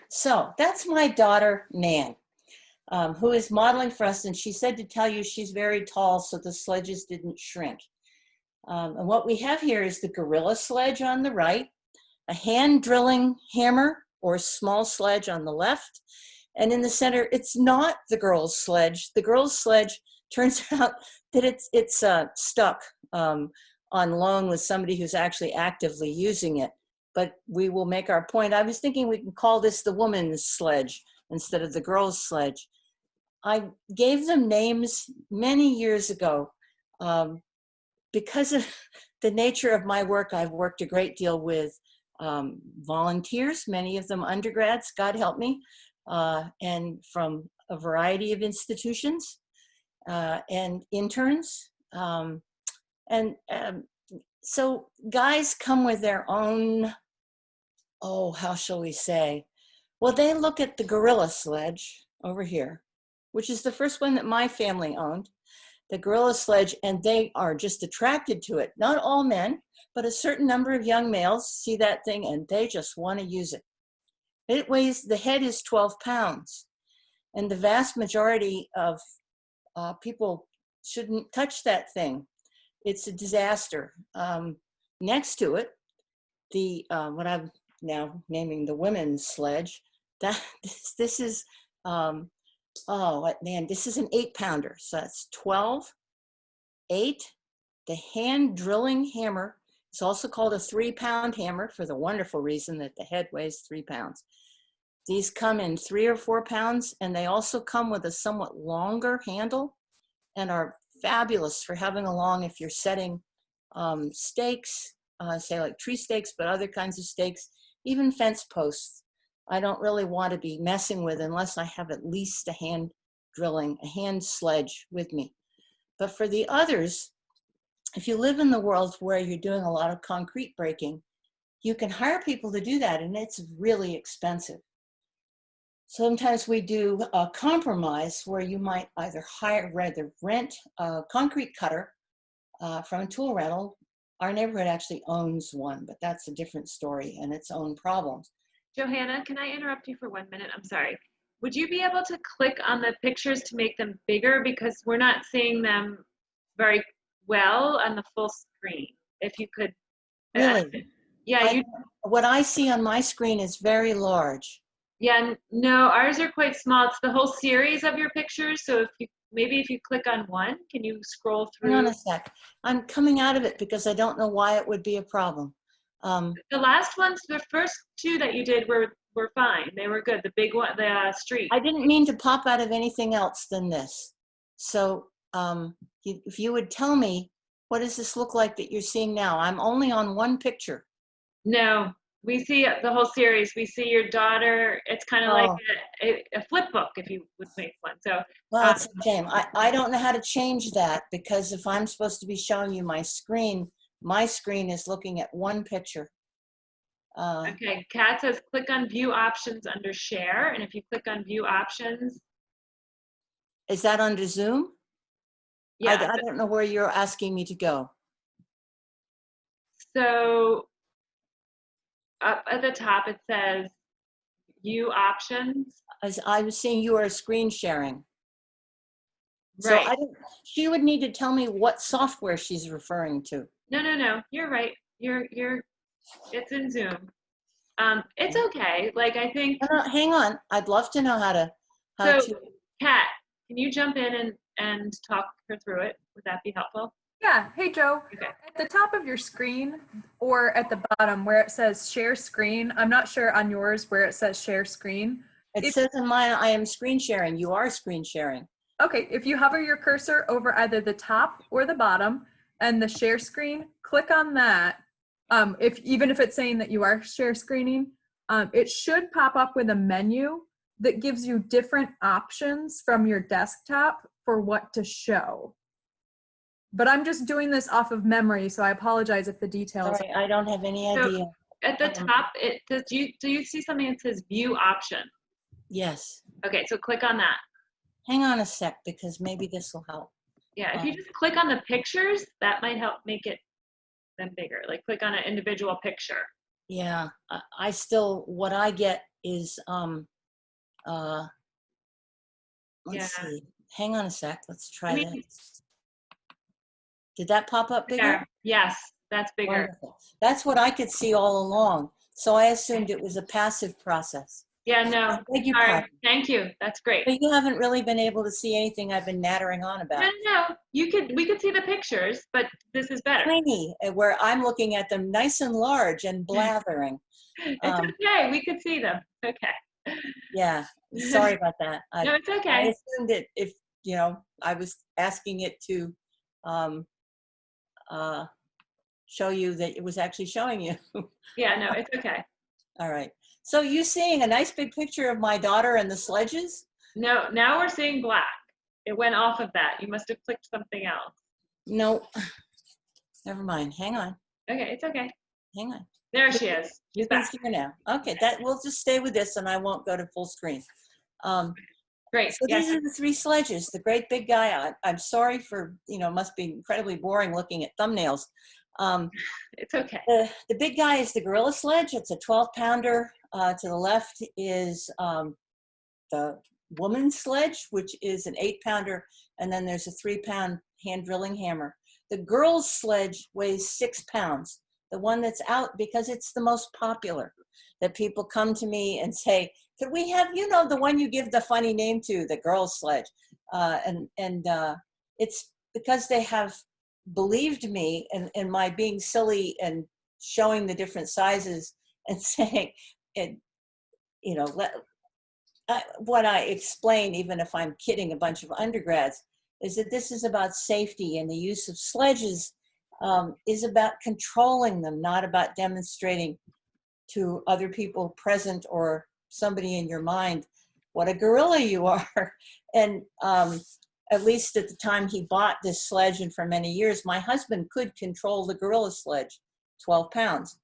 So that's my daughter, Nan, who is modeling for us, and she said to tell you she's very tall, so the sledges didn't shrink. And what we have here is the gorilla sledge on the right, a hand drilling hammer or small sledge on the left, and in the center, it's not the girl's sledge. The girl's sledge turns out that it's stuck on loan with somebody who's actually actively using it. But we will make our point. I was thinking we can call this the woman's sledge instead of the girl's sledge. I gave them names many years ago. Because of the nature of my work, I've worked a great deal with volunteers, many of them undergrads, God help me, and from a variety of institutions, and interns. So guys come with their own, how shall we say, Well, they look at the gorilla sledge over here, which is the first one that my family owned, the gorilla sledge, and they are just attracted to it. Not all men, but a certain number of young males see that thing and they just want to use it. It weighs, the head is 12 pounds, and the vast majority of people shouldn't touch that thing. It's a disaster. Next to it, the what I'm now naming the women's sledge, this is this is an 8-pounder, so that's 12, 8. The hand drilling hammer is also called a 3-pound hammer for the wonderful reason that the head weighs 3 pounds. These come in 3 or 4 pounds, and they also come with a somewhat longer handle and are fabulous for having along if you're setting stakes, say like tree stakes, but other kinds of stakes, even fence posts. I don't really want to be messing with unless I have at least a hand sledge with me. But for the others, if you live in the world where you're doing a lot of concrete breaking, you can hire people to do that, and it's really expensive. Sometimes we do a compromise where you might either rent a concrete cutter from a tool rental. Our neighborhood actually owns one, but that's a different story and its own problems. Johanna, can I interrupt you for 1 minute? I'm sorry. Would you be able to click on the pictures to make them bigger, because we're not seeing them very well on the full screen? If you could. Really? Yeah. What I see on my screen is very large. Yeah, no, ours are quite small. It's the whole series of your pictures. So if you click on one, can you scroll through? Hang on a sec. I'm coming out of it because I don't know why it would be a problem. The last ones, the first 2 that you did were fine. They were good. The big one, the street. I didn't mean to pop out of anything else than this. So if you would tell me, what does this look like that you're seeing now? I'm only on one picture. No, we see the whole series. We see your daughter. It's kind of like a flip book, if you would make one. So, well, it's a shame. I don't know how to change that, because if I'm supposed to be showing you my screen is looking at one picture. Okay, Kat says click on view options under share. And if you click on view options. Is that under Zoom? Yeah. I don't know where you're asking me to go. So up at the top, it says view options. As I was saying, you are screen sharing. Right. So she would need to tell me what software she's referring to. No. You're right. It's in Zoom. It's okay. Like, I think. No, hang on. I'd love to know how to. Kat, can you jump in and talk her through it? Would that be helpful? Yeah. Hey, Joe. Okay. At the top of your screen, or at the bottom where it says share screen, I'm not sure on yours where it says share screen. It says in mine, I am screen sharing. You are screen sharing. Okay. If you hover your cursor over either the top or the bottom and the share screen, click on that. Even if it's saying that you are share screening, it should pop up with a menu that gives you different options from your desktop for what to show. But I'm just doing this off of memory, so I apologize if the details. Sorry, I don't have any idea. At the top, do you see something that says view option? Yes. Okay, so click on that. Hang on a sec, because maybe this will help. Yeah, if you just click on the pictures, that might help make them bigger. Like, click on an individual picture. Yeah, what I get is, let's see. Hang on a sec. Let's try this. Did that pop up bigger? Yes, that's bigger. Wonderful. That's what I could see all along. So I assumed it was a passive process. Yeah, no. Beg your Sorry. pardon. Thank you. That's great. But you haven't really been able to see anything I've been nattering on about. No. We could see the pictures, but this is better. Tiny, where I'm looking at them nice and large and blathering. It's okay. We could see them. Okay. Yeah. Sorry about that. No, it's okay. I assumed that if I was asking it to show you that it was actually showing you. Yeah, no, it's okay. All right. So you seeing a nice big picture of my daughter and the sledges? No, now we're seeing black. It went off of that. You must have clicked something else. No. Never mind. Hang on. Okay, it's okay. Hang on. There she is. You She's can back. see her now. Okay, that we'll just stay with this and I won't go to full screen. Great. So Yes. these are the three sledges. The great big guy, I'm sorry for, must be incredibly boring looking at thumbnails. It's okay. The big guy is the gorilla sledge. It's a 12-pounder. To the left is the woman's sledge, which is an 8-pounder. And then there's a 3-pound hand drilling hammer. The girl's sledge weighs 6 pounds. The one that's out because it's the most popular, that people come to me and say, could we have, the one you give the funny name to, the girl's sledge? And it's because they have believed me in my being silly and showing the different sizes and saying, what I explain, even if I'm kidding a bunch of undergrads, is that this is about safety, and the use of sledges is about controlling them, not about demonstrating to other people present or somebody in your mind what a gorilla you are. And at least at the time he bought this sledge, and for many years, my husband could control the gorilla sledge, 12 pounds.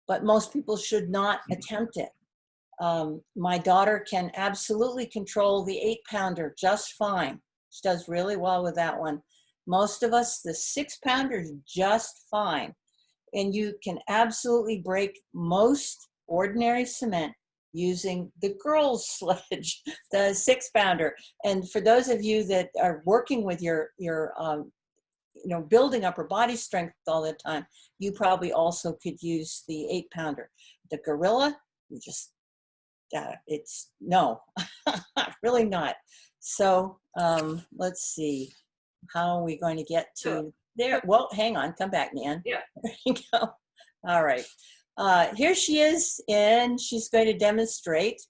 But most people should not attempt it. My daughter can absolutely control the 8-pounder just fine. She does really well with that one. Most of us, the 6-pounder is just fine. And you can absolutely break most ordinary cement using the girl's sledge, the 6-pounder. And for those of you that are working with your building up her body strength all the time, you probably also could use the 8-pounder. The gorilla, you just, it's no, really not. So let's see, how are we going to get to there? Well, hang on, come back, Nan. Yeah. There you go. All right. Here she is, and she's going to demonstrate.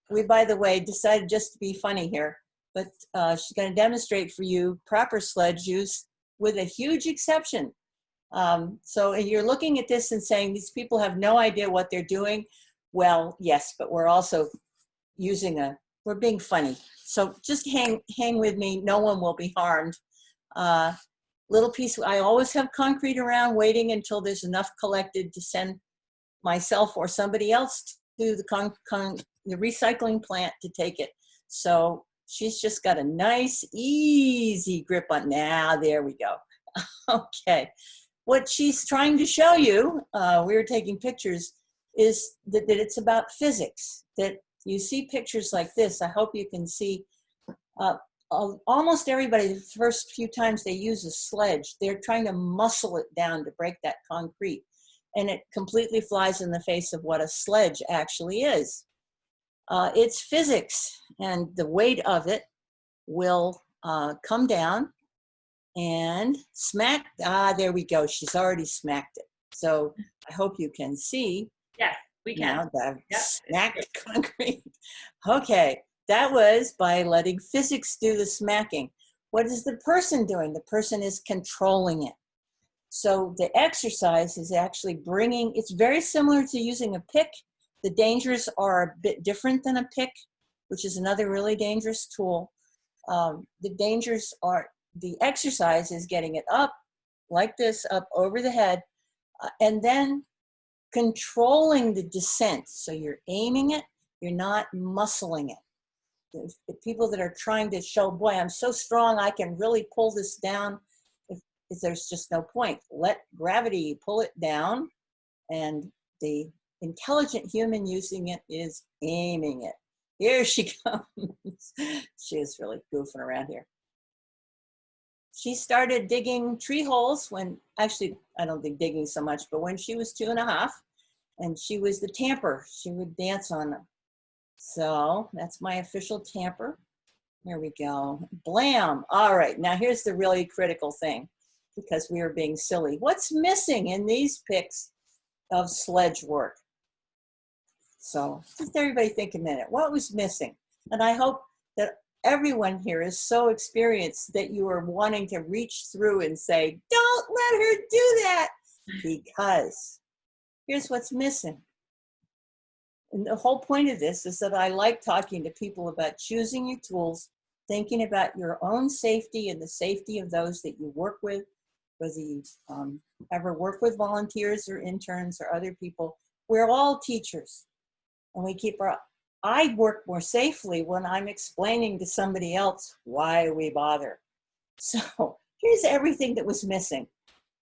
We, by the way, decided just to be funny here, but she's going to demonstrate for you proper sledge use with a huge exception. So you're looking at this and saying, these people have no idea what they're doing. Well, yes, but we're also we're being funny. So just hang with me. No one will be harmed. Little piece, I always have concrete around waiting until there's enough collected to send myself or somebody else to the recycling plant to take it. So she's just got a nice, easy grip on. Now, there we go. Okay. What she's trying to show you, we were taking pictures, is that it's about physics. That you see pictures like this. I hope you can see almost everybody, the first few times they use a sledge, they're trying to muscle it down to break that concrete. And it completely flies in the face of what a sledge actually is. It's physics, and the weight of it will come down and smack. There we go. She's already smacked it. So I hope you can see. Yes, we can. Now that smacked concrete. Okay, that was by letting physics do the smacking. What is the person doing? The person is controlling it. So the exercise is actually it's very similar to using a pick. The dangers are a bit different than a pick, which is another really dangerous tool. The dangers are, the exercise is getting it up like this, up over the head, and then controlling the descent. So you're aiming it, you're not muscling it. The people that are trying to show, boy, I'm so strong, I can really pull this down, if there's just no point. Let gravity pull it down, and the intelligent human using it is aiming it. Here she comes. She is really goofing around here. She started digging tree holes when, actually, I don't think digging so much, but when she was 2.5, and she was the tamper. She would dance on them. So that's my official tamper. There we go. Blam. All right, now here's the really critical thing, because we are being silly. What's missing in these pics of sledge work? So just everybody think a minute. What was missing? And I hope that everyone here is so experienced that you are wanting to reach through and say, don't let her do that, because here's what's missing. And the whole point of this is that I like talking to people about choosing your tools, thinking about your own safety and the safety of those that you work with whether you ever work with volunteers or interns or other people, we're all teachers. And we keep I work more safely when I'm explaining to somebody else why we bother. So here's everything that was missing.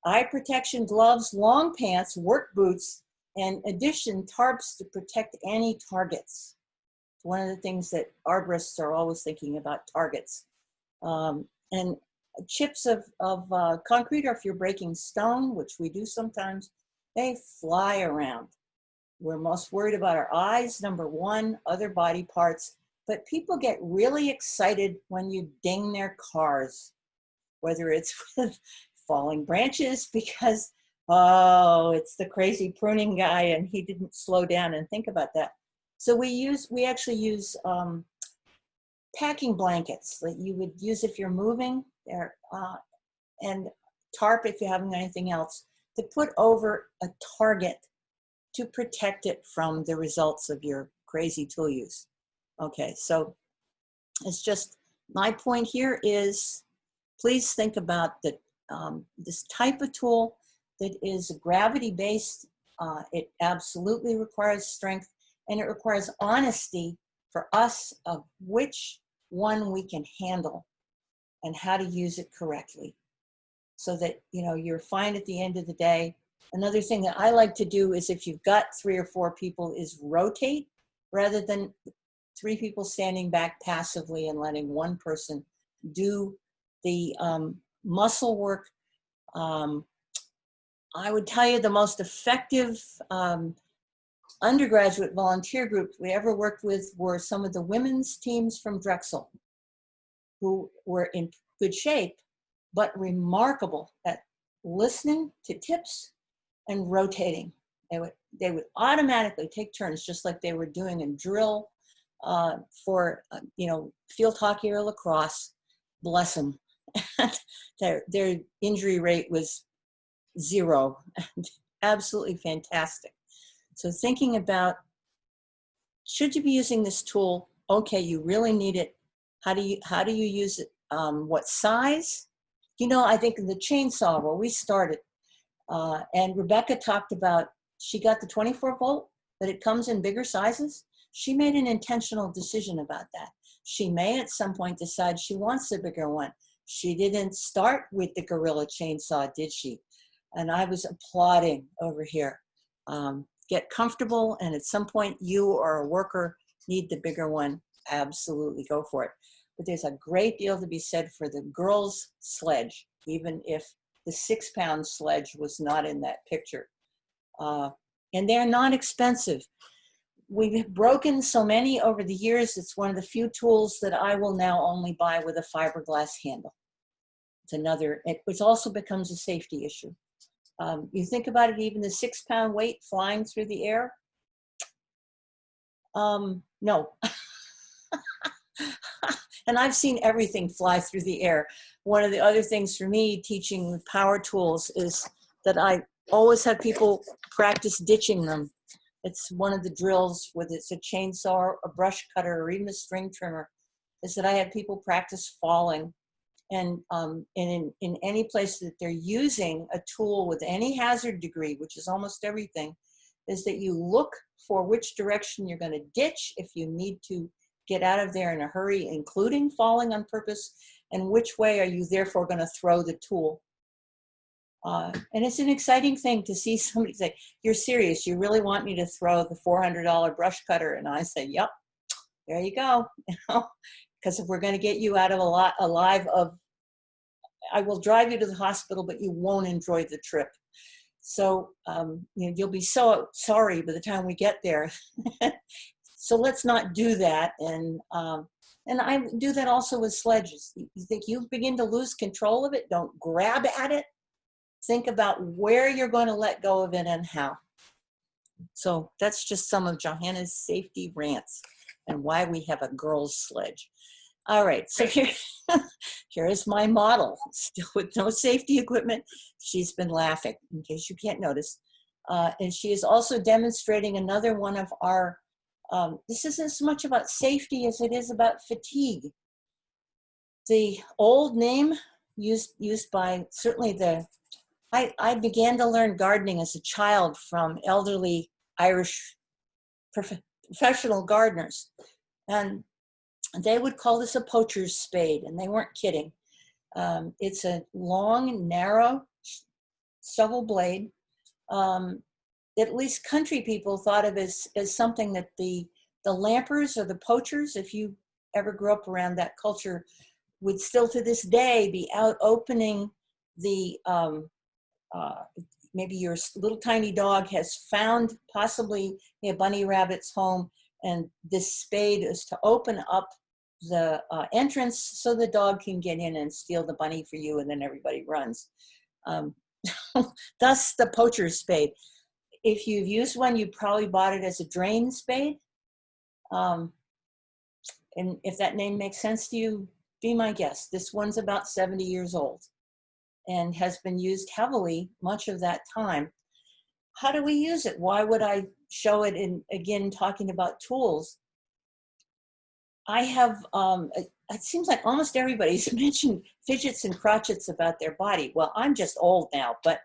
Eye protection, gloves, long pants, work boots, and addition, tarps to protect any targets. One of the things that arborists are always thinking about, targets. And chips of concrete, or if you're breaking stone, which we do sometimes, they fly around. We're most worried about our eyes, number one, other body parts, but people get really excited when you ding their cars, whether it's with falling branches because, oh, it's the crazy pruning guy and he didn't slow down and think about that. So we actually use packing blankets that you would use if you're moving there, and tarp if you haven't got anything else, to put over a target to protect it from the results of your crazy tool use. Okay, so it's just, my point here is, please think about that this type of tool that is gravity-based. It absolutely requires strength, and it requires honesty for us of which one we can handle and how to use it correctly, so that you're fine at the end of the day. Another thing that I like to do is, if you've got 3 or 4 people, is rotate rather than 3 people standing back passively and letting one person do the muscle work. I would tell you the most effective undergraduate volunteer group we ever worked with were some of the women's teams from Drexel, who were in good shape, but remarkable at listening to tips and rotating. They would automatically take turns, just like they were doing a drill for field hockey or lacrosse. Bless them. Their injury rate was 0. Absolutely fantastic. So thinking about, should you be using this tool? Okay, you really need it. How do you use it? What size? I think in the chainsaw where we started, and Rebecca talked about, she got the 24 volt, but it comes in bigger sizes. She made an intentional decision about that. She may at some point decide she wants a bigger one. She didn't start with the Gorilla chainsaw, did she? And I was applauding over here. Get comfortable, and at some point you or a worker need the bigger one. Absolutely, go for it. But there's a great deal to be said for the girls' sledge, even if the 6-pound sledge was not in that picture. And they're not expensive. We've broken so many over the years. It's one of the few tools that I will now only buy with a fiberglass handle. It's another, which also becomes a safety issue. You think about it, even the 6-pound weight flying through the air. No. And I've seen everything fly through the air. One of the other things for me teaching with power tools is that I always have people practice ditching them. It's one of the drills, whether it's a chainsaw, a brush cutter, or even a string trimmer, is that I have people practice falling. And in any place that they're using a tool with any hazard degree, which is almost everything, is that you look for which direction you're going to ditch if you need to get out of there in a hurry, including falling on purpose, and which way are you therefore going to throw the tool. And it's an exciting thing to see somebody say, "You're serious, you really want me to throw the $400 brush cutter?" And I say, "Yep, there you go." Because if we're going to get you out of alive, I will drive you to the hospital, but you won't enjoy the trip. So you'll be so sorry by the time we get there. So let's not do that. And I do that also with sledges. You think you begin to lose control of it, don't grab at it. Think about where you're going to let go of it and how. So that's just some of Johannah's safety rants and why we have a girls' sledge. All right, so here is my model, still with no safety equipment. She's been laughing, in case you can't notice. And she is also demonstrating another one of our, this isn't as much about safety as it is about fatigue. The old name used by certainly the I began to learn gardening as a child from elderly Irish professional gardeners. And they would call this a poacher's spade, and they weren't kidding. It's a long, narrow shovel blade. At least country people thought of as something that the lampers or the poachers, if you ever grew up around that culture, would still to this day be out opening the, maybe your little tiny dog has found possibly a bunny rabbit's home, and this spade is to open up the entrance so the dog can get in and steal the bunny for you, and then everybody runs. Thus the poacher's spade. If you've used one, you probably bought it as a drain spade. And if that name makes sense to you, be my guest. This one's about 70 years old and has been used heavily much of that time. How do we use it? Why would I show it in, again, talking about tools? I have, it seems like almost everybody's mentioned fidgets and crotchets about their body. Well, I'm just old now, but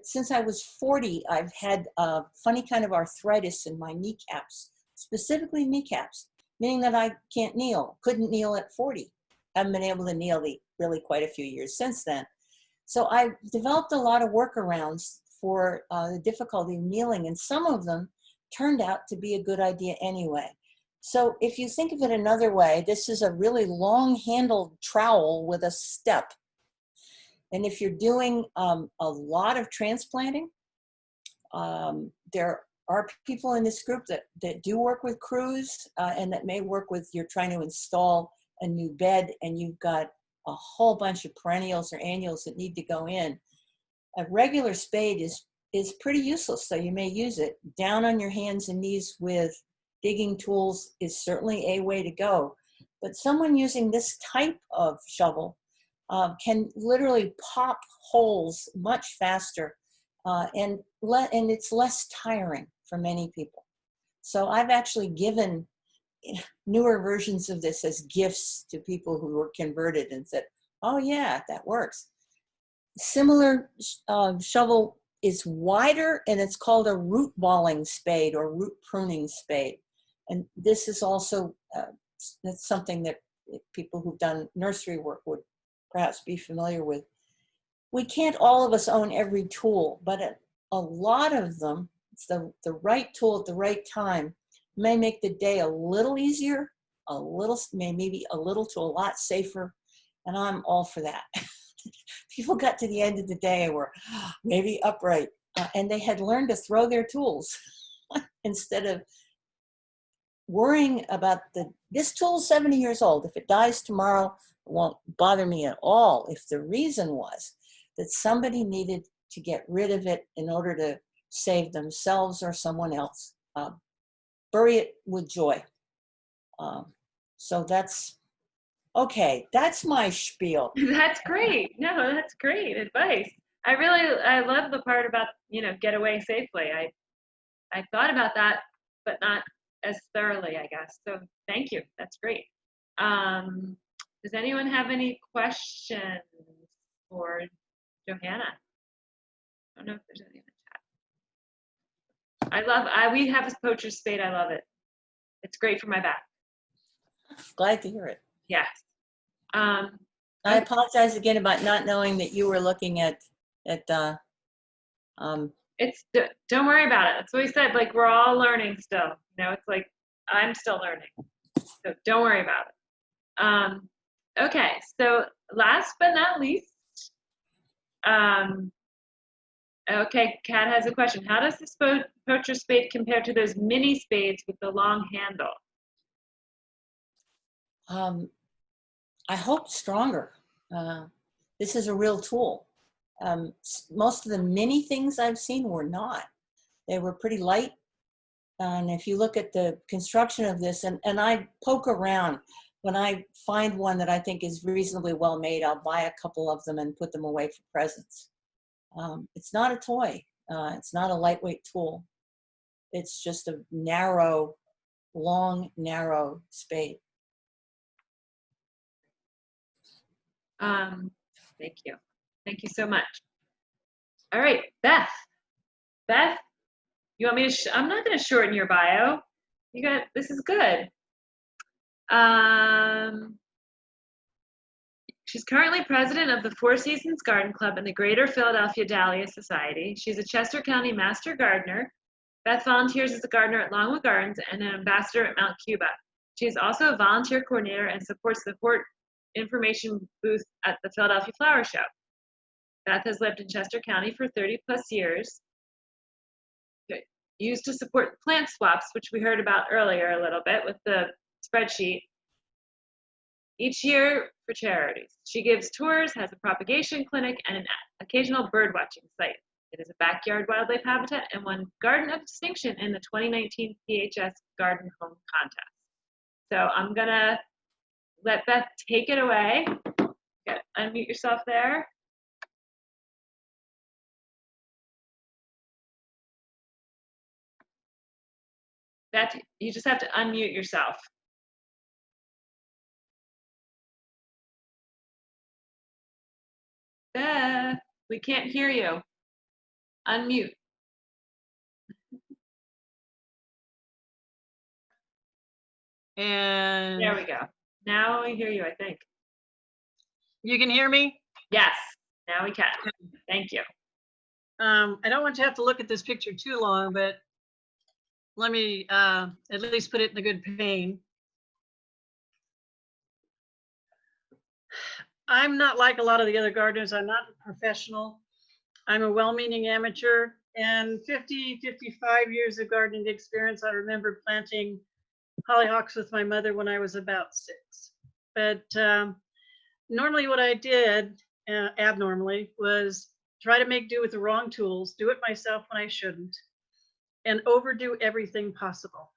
since I was 40, I've had a funny kind of arthritis in my kneecaps, specifically kneecaps, meaning that I can't kneel, couldn't kneel at 40. Haven't been able to kneel really quite a few years since then. So I developed a lot of workarounds for the difficulty of kneeling, and some of them turned out to be a good idea anyway. So if you think of it another way, this is a really long-handled trowel with a step. And if you're doing a lot of transplanting, there are people in this group that do work with crews and that may work with, you're trying to install a new bed and you've got a whole bunch of perennials or annuals that need to go in. A regular spade is pretty useless, so you may use it. Down on your hands and knees with digging tools is certainly a way to go. But someone using this type of shovel can literally pop holes much faster and it's less tiring for many people. So I've actually given newer versions of this as gifts to people who were converted and said, oh yeah, that works. Similar shovel is wider and it's called a root balling spade or root pruning spade. And this is also that's something that people who've done nursery work would perhaps be familiar with. We can't all of us own every tool, but a lot of them, it's the right tool at the right time, may make the day a little easier, maybe a little to a lot safer, and I'm all for that. People got to the end of the day and were maybe upright, and they had learned to throw their tools instead of worrying about this tool's 70 years old. If it dies tomorrow, it won't bother me at all. If the reason was that somebody needed to get rid of it in order to save themselves or someone else, bury it with joy. So that's, okay, that's my spiel. That's great. No, that's great advice. I love the part about, get away safely. I thought about that, but not as thoroughly, I guess. So thank you. That's great. Does anyone have any questions for Johannah? I don't know if there's any in the chat. We have a poacher's spade. I love it. It's great for my back. Glad to hear it. Yes. I apologize again about not knowing that you were looking at don't worry about it. That's what we said. Like, we're all learning still. It's like I'm still learning. So don't worry about it. Okay, so last but not least, okay, Kat has a question. How does this poacher spade compare to those mini spades with the long handle? I hope stronger. This is a real tool. Most of the mini things I've seen were not. They were pretty light. And if you look at the construction of this, and I poke around, when I find one that I think is reasonably well made, I'll buy a couple of them and put them away for presents. It's not a toy. It's not a lightweight tool. It's just a narrow, long, narrow spade. Thank you. Thank you so much. All right, Beth. Beth, you want me to? I'm not going to shorten your bio. You got this is good. She's currently president of the Four Seasons Garden Club and the Greater Philadelphia Dahlia Society. She's a Chester County Master Gardener. Beth volunteers as a gardener at Longwood Gardens and an ambassador at Mount Cuba. She is also a volunteer coordinator and supports the Hort information booth at the Philadelphia Flower Show. Beth has lived in Chester County for 30 plus years. Used to support plant swaps, which we heard about earlier a little bit with the spreadsheet, each year for charities. She gives tours, has a propagation clinic, and an occasional bird watching site. It is a backyard wildlife habitat and won Garden of Distinction in the 2019 PHS Garden Home Contest. So I'm gonna let Beth take it away. Unmute yourself there. Beth, you just have to unmute yourself. Beth, we can't hear you. Unmute. And There we go. Now we hear you, I think. you can hear me? Yes, now we can. Thank you. I don't want you to have to look at this picture too long, but let me at least put it in a good pane. I'm not like a lot of the other gardeners. I'm not a professional. I'm a well-meaning amateur, and 55 years of gardening experience. I remember planting hollyhocks with my mother when I was about 6. But normally what I did, abnormally, was try to make do with the wrong tools, do it myself when I shouldn't, and overdo everything possible.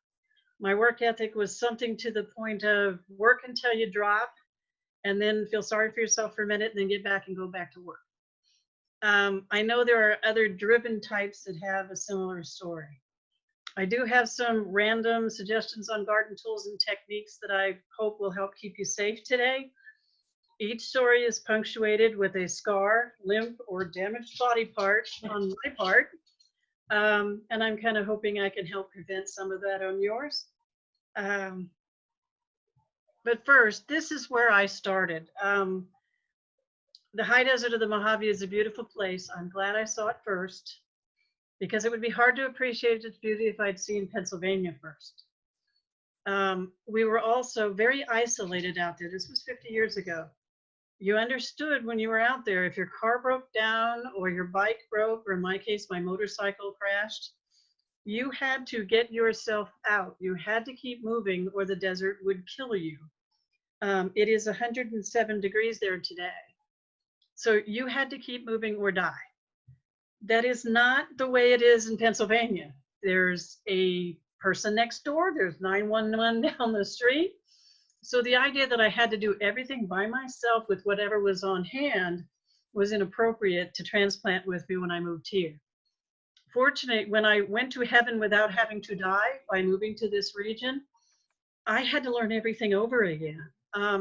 My work ethic was something to the point of work until you drop, and then feel sorry for yourself for a minute, and then get back and go back to work. I know there are other driven types that have a similar story. I do have some random suggestions on garden tools and techniques that I hope will help keep you safe today. Each story is punctuated with a scar, limp, or damaged body part on my part. And I'm kind of hoping I can help prevent some of that on yours. But first, this is where I started. The high desert of the Mojave is a beautiful place. I'm glad I saw it first, because it would be hard to appreciate its beauty if I'd seen Pennsylvania first. We were also very isolated out there. This was 50 years ago. You understood when you were out there, if your car broke down or your bike broke, or in my case, my motorcycle crashed, you had to get yourself out. You had to keep moving or the desert would kill you. It is 107 degrees there today. So you had to keep moving or die. That is not the way it is in Pennsylvania. There's a person next door, there's 911 down the street. So the idea that I had to do everything by myself with whatever was on hand was inappropriate to transplant with me when I moved here. Fortunately, when I went to heaven without having to die by moving to this region, I had to learn everything over again.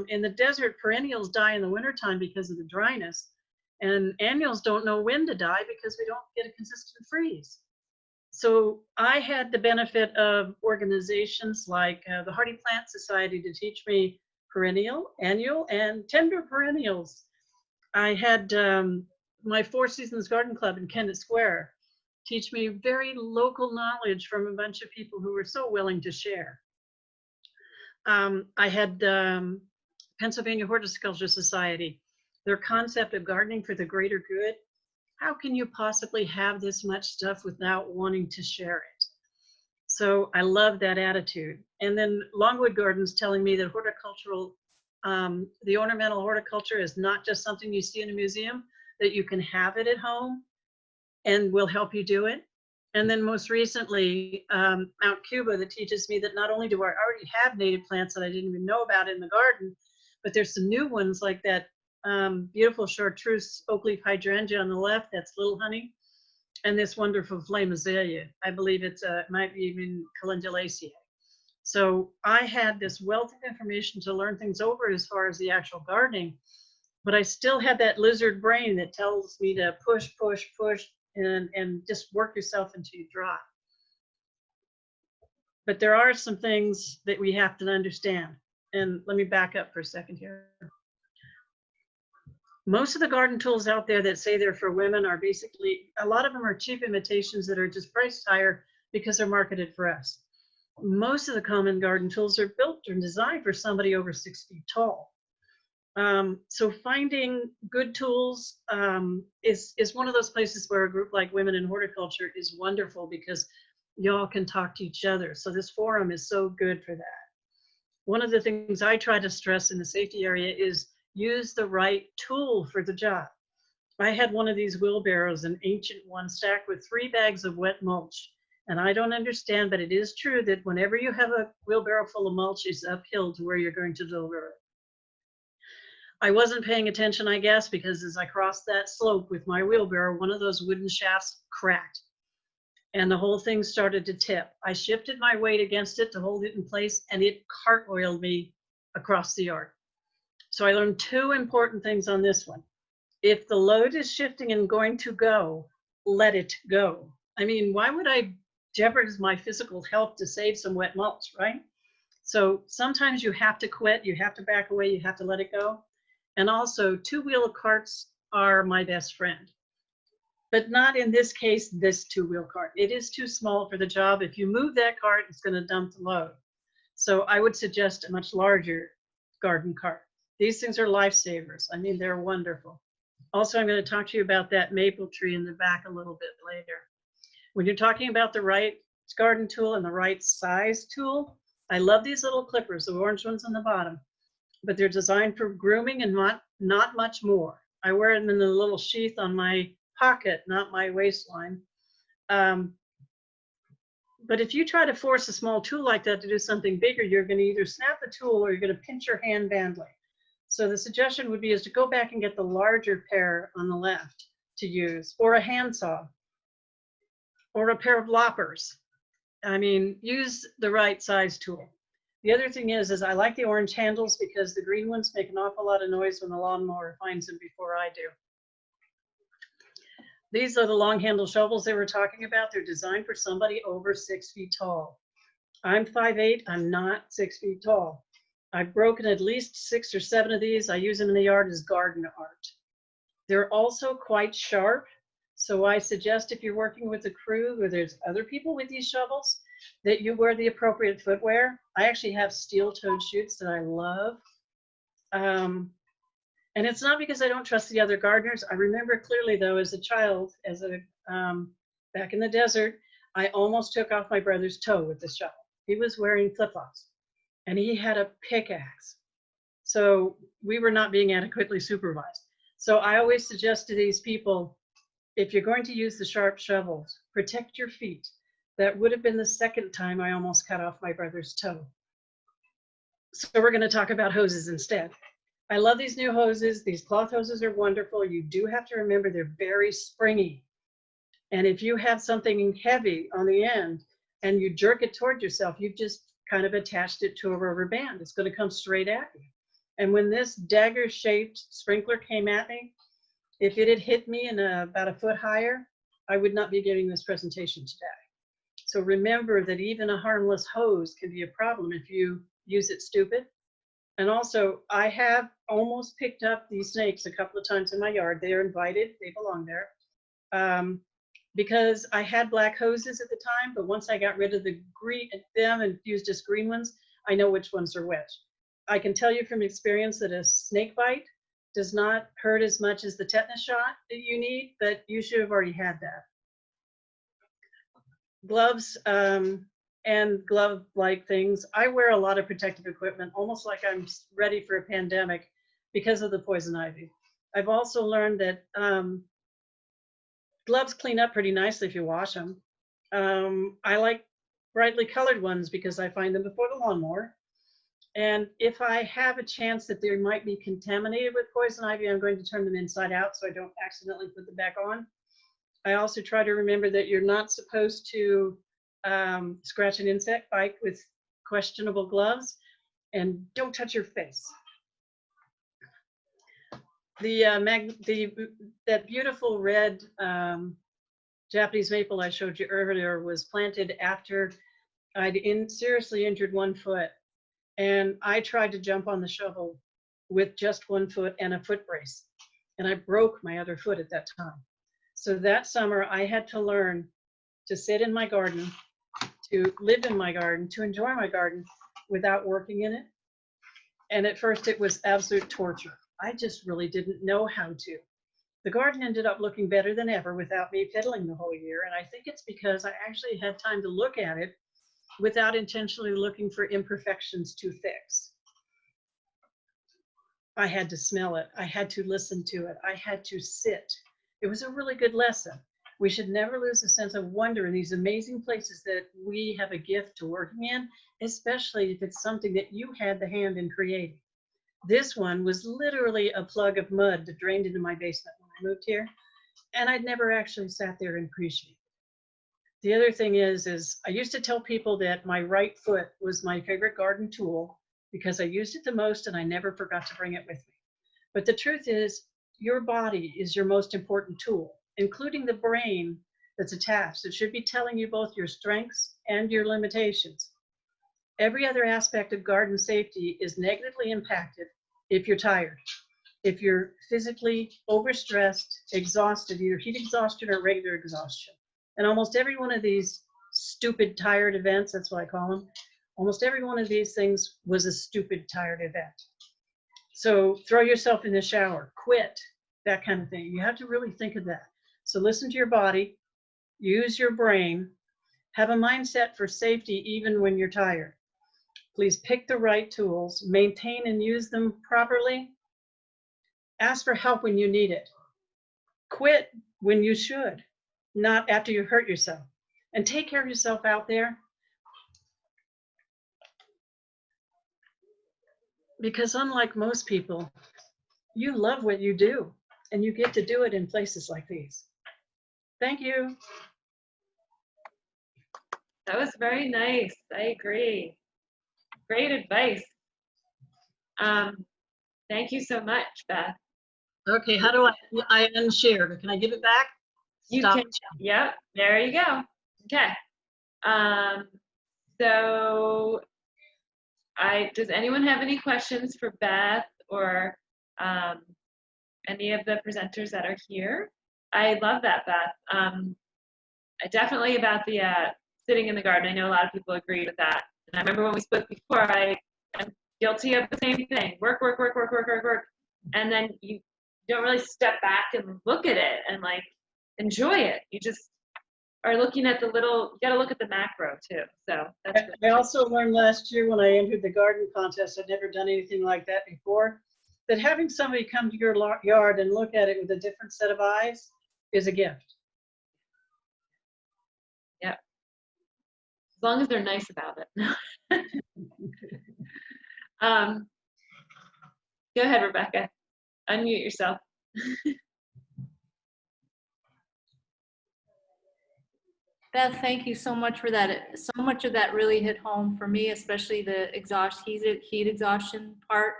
In the desert, perennials die in the wintertime because of the dryness, and annuals don't know when to die because we don't get a consistent freeze. So I had the benefit of organizations like the Hardy Plant Society to teach me perennial, annual, and tender perennials. I had my Four Seasons Garden Club in Kennett Square teach me very local knowledge from a bunch of people who were so willing to share. I had Pennsylvania Horticulture Society, their concept of gardening for the greater good. How can you possibly have this much stuff without wanting to share it? So I love that attitude. And then Longwood Gardens telling me that horticultural, the ornamental horticulture is not just something you see in a museum, that you can have it at home and will help you do it. And then most recently, Mount Cuba, that teaches me that not only do I already have native plants that I didn't even know about in the garden, but there's some new ones like that beautiful chartreuse oak leaf hydrangea on the left, that's Little Honey, and this wonderful flame azalea. I believe it's might be even calendulaceae. So I had this wealth of information to learn things over as far as the actual gardening, but I still had that lizard brain that tells me to push, push, push, and just work yourself until you drop. But there are some things that we have to understand. And let me back up for a second here. Most of the garden tools out there that say they're for women are basically, a lot of them are cheap imitations that are just priced higher because they're marketed for us. Most of the common garden tools are built and designed for somebody over 6 feet tall. So finding good tools is one of those places where a group like Women in Horticulture is wonderful, because y'all can talk to each other. So this forum is so good for that. One of the things I try to stress in the safety area is use the right tool for the job. I had one of these wheelbarrows, an ancient one, stacked with 3 bags of wet mulch. And I don't understand, but it is true that whenever you have a wheelbarrow full of mulch, it's uphill to where you're going to deliver it. I wasn't paying attention, I guess, because as I crossed that slope with my wheelbarrow, one of those wooden shafts cracked and the whole thing started to tip. I shifted my weight against it to hold it in place, and it cartwheeled me across the yard. So I learned 2 important things on this one. If the load is shifting and going to go, let it go. I mean, why would I jeopardize my physical health to save some wet mulch, right? So sometimes you have to quit, you have to back away, you have to let it go. And also, 2-wheel carts are my best friend. But not in this case, this 2-wheel cart. It is too small for the job. If you move that cart, it's going to dump the load. So I would suggest a much larger garden cart. These things are lifesavers. I mean, they're wonderful. Also, I'm going to talk to you about that maple tree in the back a little bit later. When you're talking about the right garden tool and the right size tool, I love these little clippers, the orange ones on the bottom, but they're designed for grooming and not much more. I wear them in the little sheath on my pocket, not my waistline. But if you try to force a small tool like that to do something bigger, you're going to either snap the tool or you're going to pinch your hand badly. So the suggestion would be is to go back and get the larger pair on the left to use, or a handsaw, or a pair of loppers. I mean, use the right size tool. The other thing is I like the orange handles because the green ones make an awful lot of noise when the lawnmower finds them before I do. These are the long handle shovels they were talking about. They're designed for somebody over 6 feet tall. I'm 5'8", I'm not 6 feet tall. I've broken at least 6 or 7 of these. I use them in the yard as garden art. They're also quite sharp. So I suggest if you're working with a crew where there's other people with these shovels, that you wear the appropriate footwear. I actually have steel-toed shoes that I love. And it's not because I don't trust the other gardeners. I remember clearly, though, as a child, back in the desert, I almost took off my brother's toe with the shovel. He was wearing flip-flops, and he had a pickaxe. So we were not being adequately supervised. So I always suggest to these people, if you're going to use the sharp shovels, protect your feet. That would have been the second time I almost cut off my brother's toe. So we're going to talk about hoses instead. I love these new hoses. These cloth hoses are wonderful. You do have to remember they're very springy. And if you have something heavy on the end and you jerk it toward yourself, you've just kind of attached it to a rubber band. It's going to come straight at you. And when this dagger-shaped sprinkler came at me, if it had hit me about a foot higher, I would not be giving this presentation today. So remember that even a harmless hose can be a problem if you use it stupid. And also, I have almost picked up these snakes a couple of times in my yard. They are invited, they belong there. Because I had black hoses at the time, but once I got rid of them and used just green ones, I know which ones are which. I can tell you from experience that a snake bite does not hurt as much as the tetanus shot that you need, but you should have already had that. Gloves and glove-like things. I wear a lot of protective equipment, almost like I'm ready for a pandemic because of the poison ivy. I've also learned that gloves clean up pretty nicely if you wash them. I like brightly colored ones because I find them before the lawnmower. And if I have a chance that they might be contaminated with poison ivy, I'm going to turn them inside out so I don't accidentally put them back on. I also try to remember that you're not supposed to scratch an insect bite with questionable gloves, and don't touch your face. That beautiful red Japanese maple I showed you earlier was planted after I'd seriously injured one foot. And I tried to jump on the shovel with just one foot and a foot brace. And I broke my other foot at that time. So that summer I had to learn to sit in my garden, to live in my garden, to enjoy my garden without working in it. And at first it was absolute torture. I just really didn't know how to. The garden ended up looking better than ever without me fiddling the whole year. And I think it's because I actually had time to look at it without intentionally looking for imperfections to fix. I had to smell it. I had to listen to it. I had to sit. It was a really good lesson. We should never lose a sense of wonder in these amazing places that we have a gift to working in, especially if it's something that you had the hand in creating. This one was literally a plug of mud that drained into my basement when I moved here, and I'd never actually sat there and appreciated it. The other thing is I used to tell people that my right foot was my favorite garden tool because I used it the most and I never forgot to bring it with me. But the truth is, your body is your most important tool, including the brain that's attached. It should be telling you both your strengths and your limitations. Every other aspect of garden safety is negatively impacted if you're tired, if you're physically overstressed, exhausted, either heat exhaustion or regular exhaustion. And almost every one of these stupid tired events, that's what I call them, almost every one of these things was a stupid tired event. So throw yourself in the shower, quit, that kind of thing. You have to really think of that. So listen to your body, use your brain, have a mindset for safety even when you're tired. Please pick the right tools, maintain and use them properly. Ask for help when you need it. Quit when you should, not after you hurt yourself. And take care of yourself out there. Because unlike most people, you love what you do and you get to do it in places like these. Thank you. That was very nice. I agree. Great advice. Thank you so much, Beth. Okay, how do I unshare? Can I give it back? You Stop. can, yep, there you go. Okay. So does anyone have any questions for Beth or any of the presenters that are here? I love that, Beth. Definitely about the sitting in the garden. I know a lot of people agree with that. And I remember when we spoke before, I am guilty of the same thing. Work, work, work, work, work, work, work. And then you don't really step back and look at it and like enjoy it. You just are looking at the little, you got to look at the macro too. So that's I also learned last year when I entered the garden contest, I'd never done anything like that before, that having somebody come to your yard and look at it with a different set of eyes is a gift. Yep. As long as they're nice about it. Go ahead, Rebecca. Unmute yourself. Beth, thank you so much for that. So much of that really hit home for me, especially the heat exhaustion part,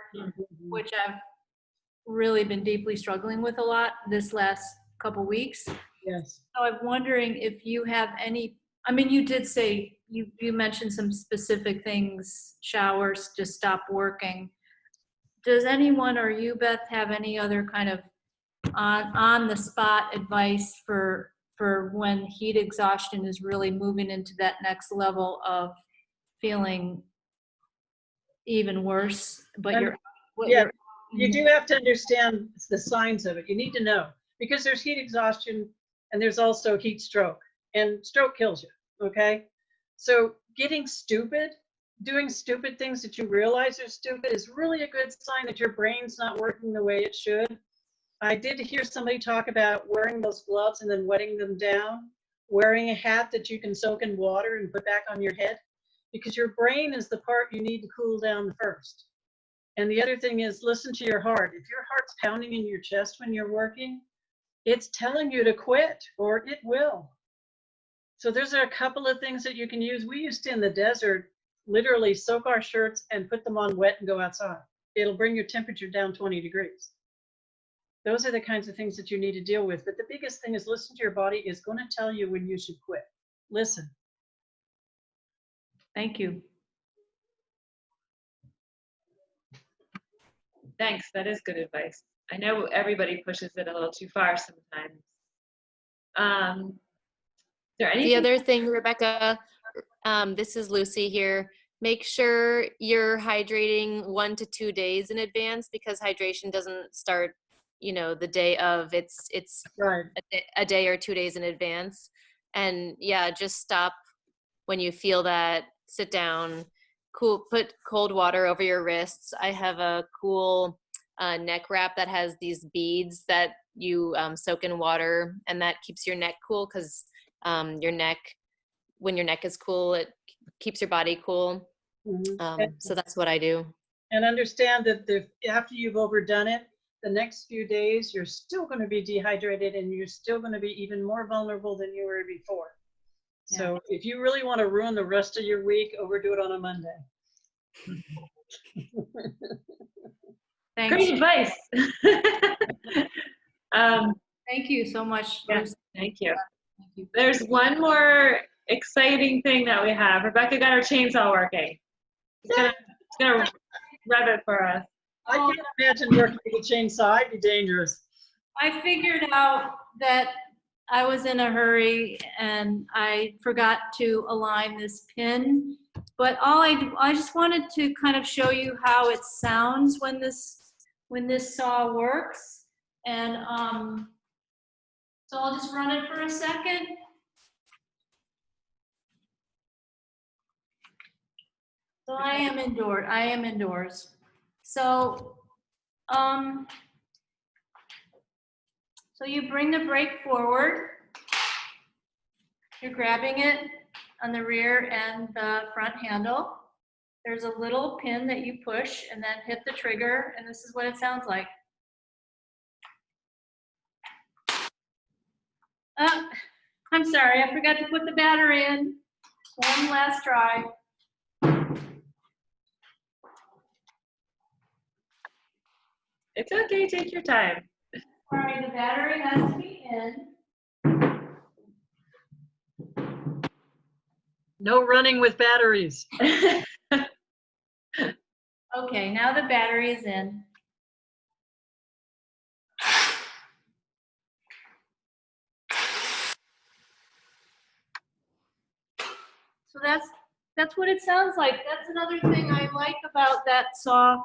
which I've really been deeply struggling with a lot this last couple weeks. Yes. So I'm wondering if you have any, I mean, you did say, you mentioned some specific things, showers, just stop working. Does anyone or you, Beth, have any other kind of on the spot advice for when heat exhaustion is really moving into that next level of feeling even worse, but you do have to understand the signs of it. You need to know, because there's heat exhaustion and there's also heat stroke, and stroke kills you, okay? So getting stupid, doing stupid things that you realize are stupid is really a good sign that your brain's not working the way it should. I did hear somebody talk about wearing those gloves and then wetting them down, wearing a hat that you can soak in water and put back on your head, because your brain is the part you need to cool down first. And the other thing is, listen to your heart. If your heart's pounding in your chest when you're working, it's telling you to quit, or it will. So there's a couple of things that you can use. We used to, in the desert, literally soak our shirts and put them on wet and go outside. It'll bring your temperature down 20 degrees. Those are the kinds of things that you need to deal with. But the biggest thing is listen to your body. It's going to tell you when you should quit. Listen. Thank you. Thanks. That is good advice. I know everybody pushes it a little too far sometimes. Is there anything? The other thing, Rebecca, this is Lucy here. Make sure you're hydrating 1 to 2 days in advance, because hydration doesn't start, the day of. It's Right. a day or 2 days in advance. And yeah, just stop when you feel that. Sit down, put cold water over your wrists. I have a cool neck wrap that has these beads that you soak in water, and that keeps your neck cool, because when your neck is cool, it keeps your body cool. So that's what I do. And understand that after you've overdone it, the next few days, you're still going to be dehydrated, and you're still going to be even more vulnerable than you were before. Yeah. So if you really want to ruin the rest of your week, overdo it on a Monday. Thanks. Great advice. Thank you so much. Yeah, Lucy. thank you. Thank you. There's one more exciting thing that we have. Rebecca got her chainsaw working. She's gonna rev it for us. I can't imagine working with a chainsaw. I'd be dangerous. I figured out that I was in a hurry and I forgot to align this pin, but I just wanted to kind of show you how it sounds when this saw works. And so I'll just run it for a second. So I am indoors. So so you bring the brake forward. You're grabbing it on the rear and the front handle. There's a little pin that you push and then hit the trigger, and this is what it sounds like. I'm sorry, I forgot to put the battery in. One last try. It's okay, take your time. All right, the battery has to be in. No running with batteries. Okay, now the battery is in. So that's what it sounds like. That's another thing I like about that saw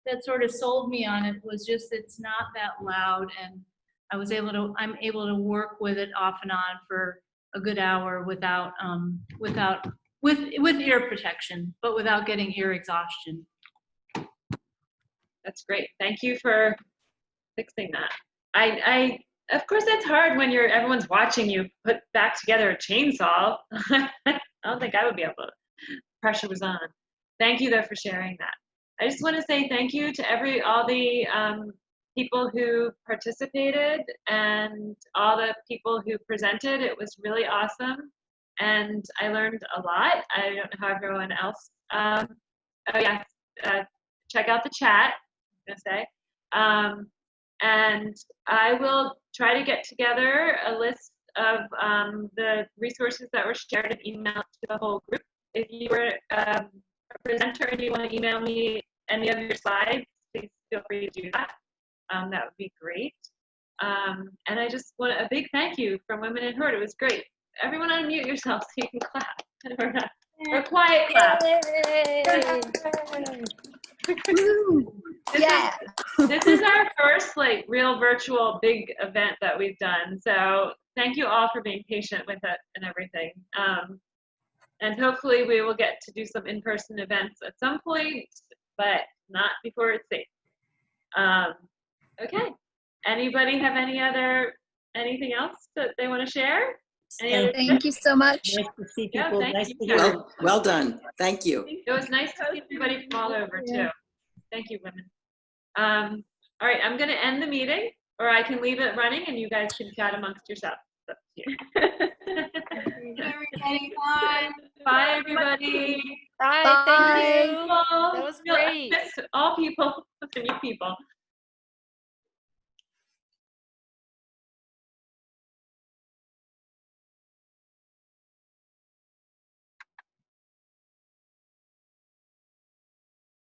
that sort of sold me on it, was just it's not that loud, and I'm able to work with it off and on for a good hour with ear protection, but without getting ear exhaustion. That's great. Thank you for fixing that. I of course it's hard when everyone's watching you put back together a chainsaw. I don't think I would be able to. Pressure was on. Thank you though for sharing that. I just want to say thank you to all the people who participated and all the people who presented. It was really awesome, and I learned a lot. I don't know how everyone else. Oh yeah, check out the chat. I'm gonna say, and I will try to get together a list of the resources that were shared and emailed to the whole group. If you were a presenter and you want to email me any of your slides, please feel free to do that. That would be great. And I just want a big thank you from Women in Hort. It was great. Everyone unmute yourself so you can clap. Or quiet clap. This is our first real virtual big event that we've done. So thank you all for being patient with it and everything. And hopefully we will get to do some in-person events at some point, but not before it's safe. Okay. Anybody have anything else that they want to share? Thank you so much. Nice to see Yeah, people. thank Nice you, to hear. Karen. Well done. Thank you. It was nice to see everybody from all over too. Thank you, women. All right, I'm going to end the meeting, or I can leave it running and you guys can chat amongst yourselves. It's up to you. Everybody, bye. Bye, everybody. Bye. Bye. Thank you. That was great. All people, new people.